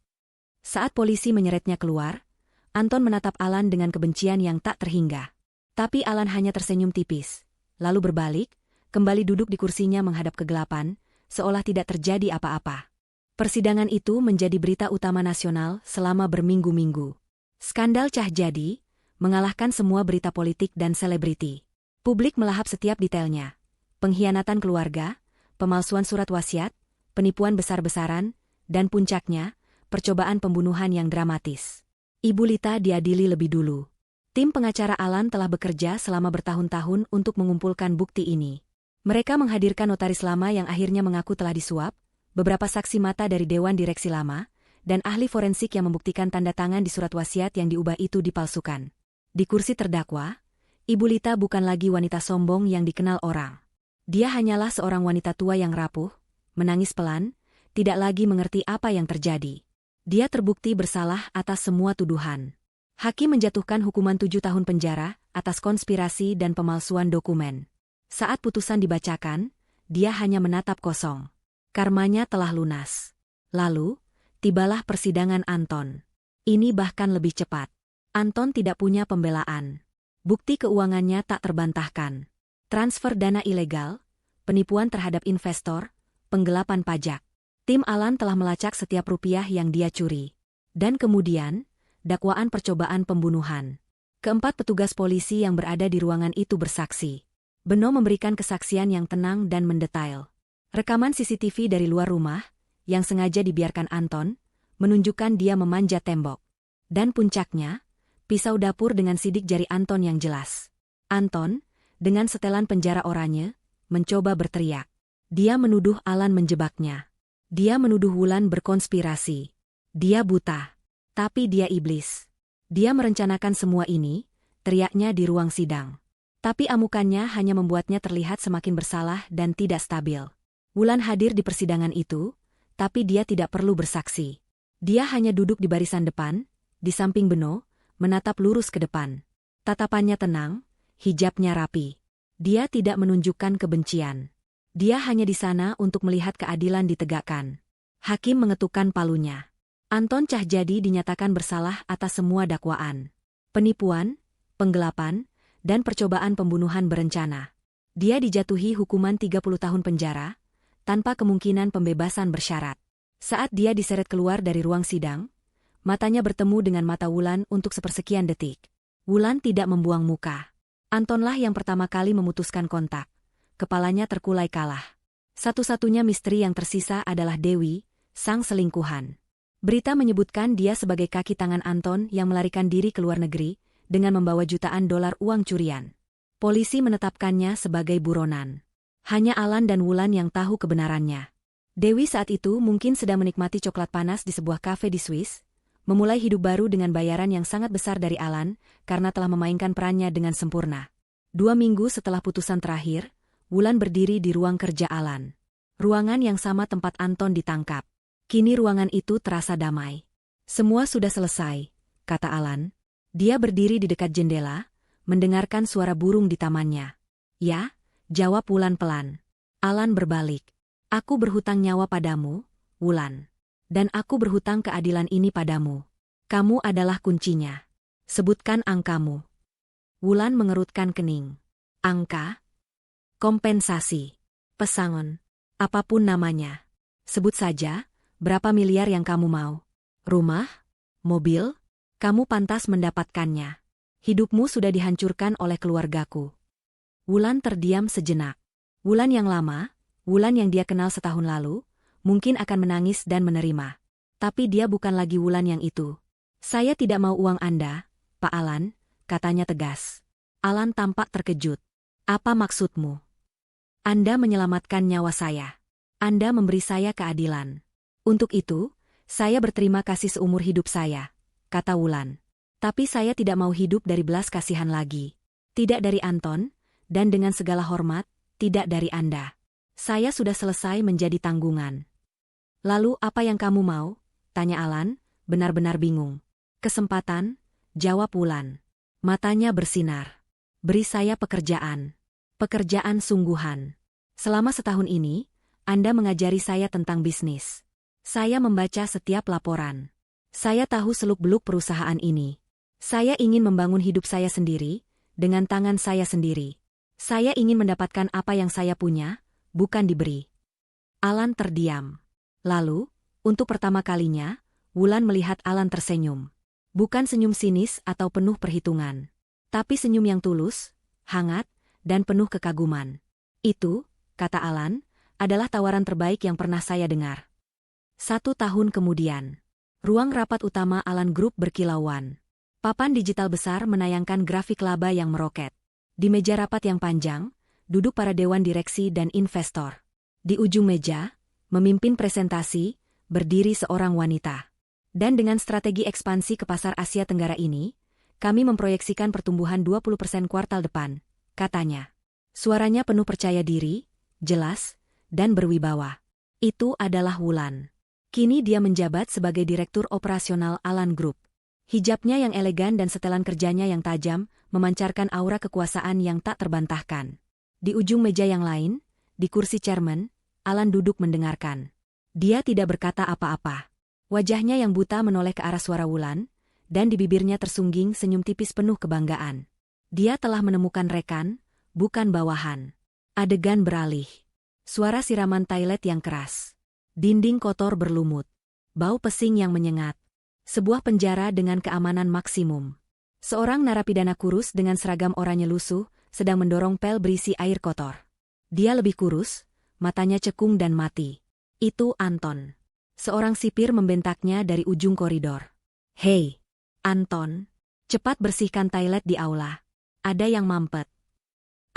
Saat polisi menyeretnya keluar, Anton menatap Alan dengan kebencian yang tak terhingga. Tapi Alan hanya tersenyum tipis, lalu berbalik, kembali duduk di kursinya menghadap kegelapan, seolah tidak terjadi apa-apa. Persidangan itu menjadi berita utama nasional selama berminggu-minggu. Skandal Cah Jadi mengalahkan semua berita politik dan selebriti. Publik melahap setiap detailnya. Pengkhianatan keluarga, pemalsuan surat wasiat, penipuan besar-besaran, dan puncaknya, percobaan pembunuhan yang dramatis. Ibu Lita diadili lebih dulu. Tim pengacara Alan telah bekerja selama bertahun-tahun untuk mengumpulkan bukti ini. Mereka menghadirkan notaris lama yang akhirnya mengaku telah disuap, beberapa saksi mata dari Dewan Direksi Lama, dan ahli forensik yang membuktikan tanda tangan di surat wasiat yang diubah itu dipalsukan. Di kursi terdakwa, Ibu Lita bukan lagi wanita sombong yang dikenal orang. Dia hanyalah seorang wanita tua yang rapuh, menangis pelan, tidak lagi mengerti apa yang terjadi. Dia terbukti bersalah atas semua tuduhan. Hakim menjatuhkan hukuman 7 tahun penjara atas konspirasi dan pemalsuan dokumen. Saat putusan dibacakan, dia hanya menatap kosong. Karmanya telah lunas. Lalu, tibalah persidangan Anton. Ini bahkan lebih cepat. Anton tidak punya pembelaan. Bukti keuangannya tak terbantahkan. Transfer dana ilegal, penipuan terhadap investor, penggelapan pajak. Tim Alan telah melacak setiap rupiah yang dia curi. Dan kemudian, dakwaan percobaan pembunuhan. Keempat petugas polisi yang berada di ruangan itu bersaksi. Beno memberikan kesaksian yang tenang dan mendetail. Rekaman CCTV dari luar rumah, yang sengaja dibiarkan Anton, menunjukkan dia memanjat tembok. Dan puncaknya, pisau dapur dengan sidik jari Anton yang jelas. Anton, dengan setelan penjara oranye, mencoba berteriak. Dia menuduh Alan menjebaknya. Dia menuduh Wulan berkonspirasi. Dia buta. Tapi dia iblis. Dia merencanakan semua ini, teriaknya di ruang sidang. Tapi amukannya hanya membuatnya terlihat semakin bersalah dan tidak stabil. Wulan hadir di persidangan itu, tapi dia tidak perlu bersaksi. Dia hanya duduk di barisan depan, di samping Beno, menatap lurus ke depan. Tatapannya tenang, hijabnya rapi. Dia tidak menunjukkan kebencian. Dia hanya di sana untuk melihat keadilan ditegakkan. Hakim mengetukkan palunya. Anton Cah Jadi dinyatakan bersalah atas semua dakwaan. Penipuan, penggelapan, dan percobaan pembunuhan berencana. Dia dijatuhi hukuman 30 tahun penjara, tanpa kemungkinan pembebasan bersyarat. Saat dia diseret keluar dari ruang sidang, matanya bertemu dengan mata Wulan untuk sepersekian detik. Wulan tidak membuang muka. Antonlah yang pertama kali memutuskan kontak. Kepalanya terkulai kalah. Satu-satunya misteri yang tersisa adalah Dewi, sang selingkuhan. Berita menyebutkan dia sebagai kaki tangan Anton yang melarikan diri ke luar negeri dengan membawa jutaan dolar uang curian. Polisi menetapkannya sebagai buronan. Hanya Alan dan Wulan yang tahu kebenarannya. Dewi saat itu mungkin sedang menikmati coklat panas di sebuah kafe di Swiss, memulai hidup baru dengan bayaran yang sangat besar dari Alan karena telah memainkan perannya dengan sempurna. 2 minggu setelah putusan terakhir, Wulan berdiri di ruang kerja Alan. Ruangan yang sama tempat Anton ditangkap. Kini ruangan itu terasa damai. Semua sudah selesai, kata Alan. Dia berdiri di dekat jendela, mendengarkan suara burung di tamannya. Ya, jawab Wulan pelan. Alan berbalik. Aku berhutang nyawa padamu, Wulan. Dan aku berhutang keadilan ini padamu. Kamu adalah kuncinya. Sebutkan angkamu. Wulan mengerutkan kening. Angka? Kompensasi. Pesangon. Apapun namanya. Sebut saja, berapa miliar yang kamu mau. Rumah? Mobil? Kamu pantas mendapatkannya. Hidupmu sudah dihancurkan oleh keluargaku. Wulan terdiam sejenak. Wulan yang lama, Wulan yang dia kenal setahun lalu, mungkin akan menangis dan menerima. Tapi dia bukan lagi Wulan yang itu. Saya tidak mau uang Anda, Pak Alan, katanya tegas. Alan tampak terkejut. Apa maksudmu? Anda menyelamatkan nyawa saya. Anda memberi saya keadilan. Untuk itu, saya berterima kasih seumur hidup saya, kata Wulan. Tapi saya tidak mau hidup dari belas kasihan lagi. Tidak dari Anton, dan dengan segala hormat, tidak dari Anda. Saya sudah selesai menjadi tanggungan. Lalu apa yang kamu mau? Tanya Alan, benar-benar bingung. Kesempatan, jawab Wulan. Matanya bersinar. Beri saya pekerjaan. Pekerjaan sungguhan. Selama setahun ini, Anda mengajari saya tentang bisnis. Saya membaca setiap laporan. Saya tahu seluk-beluk perusahaan ini. Saya ingin membangun hidup saya sendiri, dengan tangan saya sendiri. Saya ingin mendapatkan apa yang saya punya, bukan diberi. Alan terdiam. Lalu, untuk pertama kalinya, Wulan melihat Alan tersenyum. Bukan senyum sinis atau penuh perhitungan. Tapi senyum yang tulus, hangat, dan penuh kekaguman. Itu, kata Alan, adalah tawaran terbaik yang pernah saya dengar. 1 tahun kemudian, ruang rapat utama Alan Group berkilauan. Papan digital besar menayangkan grafik laba yang meroket. Di meja rapat yang panjang, duduk para dewan direksi dan investor. Di ujung meja, memimpin presentasi, berdiri seorang wanita. Dan dengan strategi ekspansi ke pasar Asia Tenggara ini, kami memproyeksikan pertumbuhan 20% kuartal depan, katanya. Suaranya penuh percaya diri, jelas, dan berwibawa. Itu adalah Wulan. Kini dia menjabat sebagai Direktur Operasional Alan Group. Hijabnya yang elegan dan setelan kerjanya yang tajam, memancarkan aura kekuasaan yang tak terbantahkan. Di ujung meja yang lain, di kursi chairman, Alan duduk mendengarkan. Dia tidak berkata apa-apa. Wajahnya yang buta menoleh ke arah suara Wulan, dan di bibirnya tersungging senyum tipis penuh kebanggaan. Dia telah menemukan rekan, bukan bawahan. Adegan beralih. Suara siraman toilet yang keras. Dinding kotor berlumut. Bau pesing yang menyengat. Sebuah penjara dengan keamanan maksimum. Seorang narapidana kurus dengan seragam oranye lusuh, sedang mendorong pel berisi air kotor. Dia lebih kurus, matanya cekung dan mati. Itu Anton. Seorang sipir membentaknya dari ujung koridor. Hei, Anton, cepat bersihkan toilet di aula. Ada yang mampet.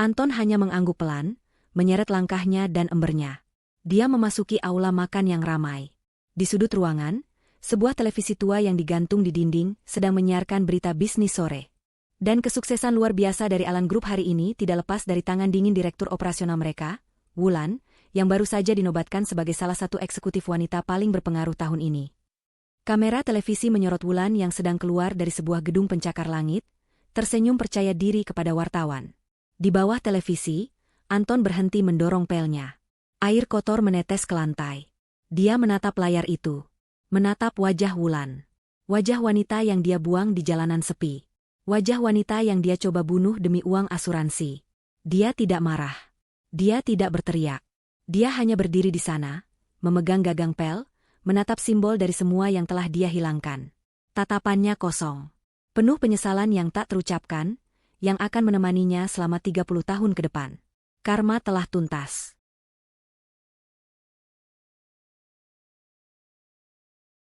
Anton hanya mengangguk pelan, menyeret langkahnya dan embernya. Dia memasuki aula makan yang ramai. Di sudut ruangan, sebuah televisi tua yang digantung di dinding sedang menyiarkan berita bisnis sore. Dan kesuksesan luar biasa dari Alan Group hari ini tidak lepas dari tangan dingin direktur operasional mereka, Wulan, yang baru saja dinobatkan sebagai salah satu eksekutif wanita paling berpengaruh tahun ini. Kamera televisi menyorot Wulan yang sedang keluar dari sebuah gedung pencakar langit, tersenyum percaya diri kepada wartawan. Di bawah televisi, Anton berhenti mendorong pelnya. Air kotor menetes ke lantai. Dia menatap layar itu. Menatap wajah Wulan. Wajah wanita yang dia buang di jalanan sepi. Wajah wanita yang dia coba bunuh demi uang asuransi. Dia tidak marah. Dia tidak berteriak. Dia hanya berdiri di sana, memegang gagang pel, menatap simbol dari semua yang telah dia hilangkan. Tatapannya kosong. Penuh penyesalan yang tak terucapkan, yang akan menemaninya selama 30 tahun ke depan. Karma telah tuntas.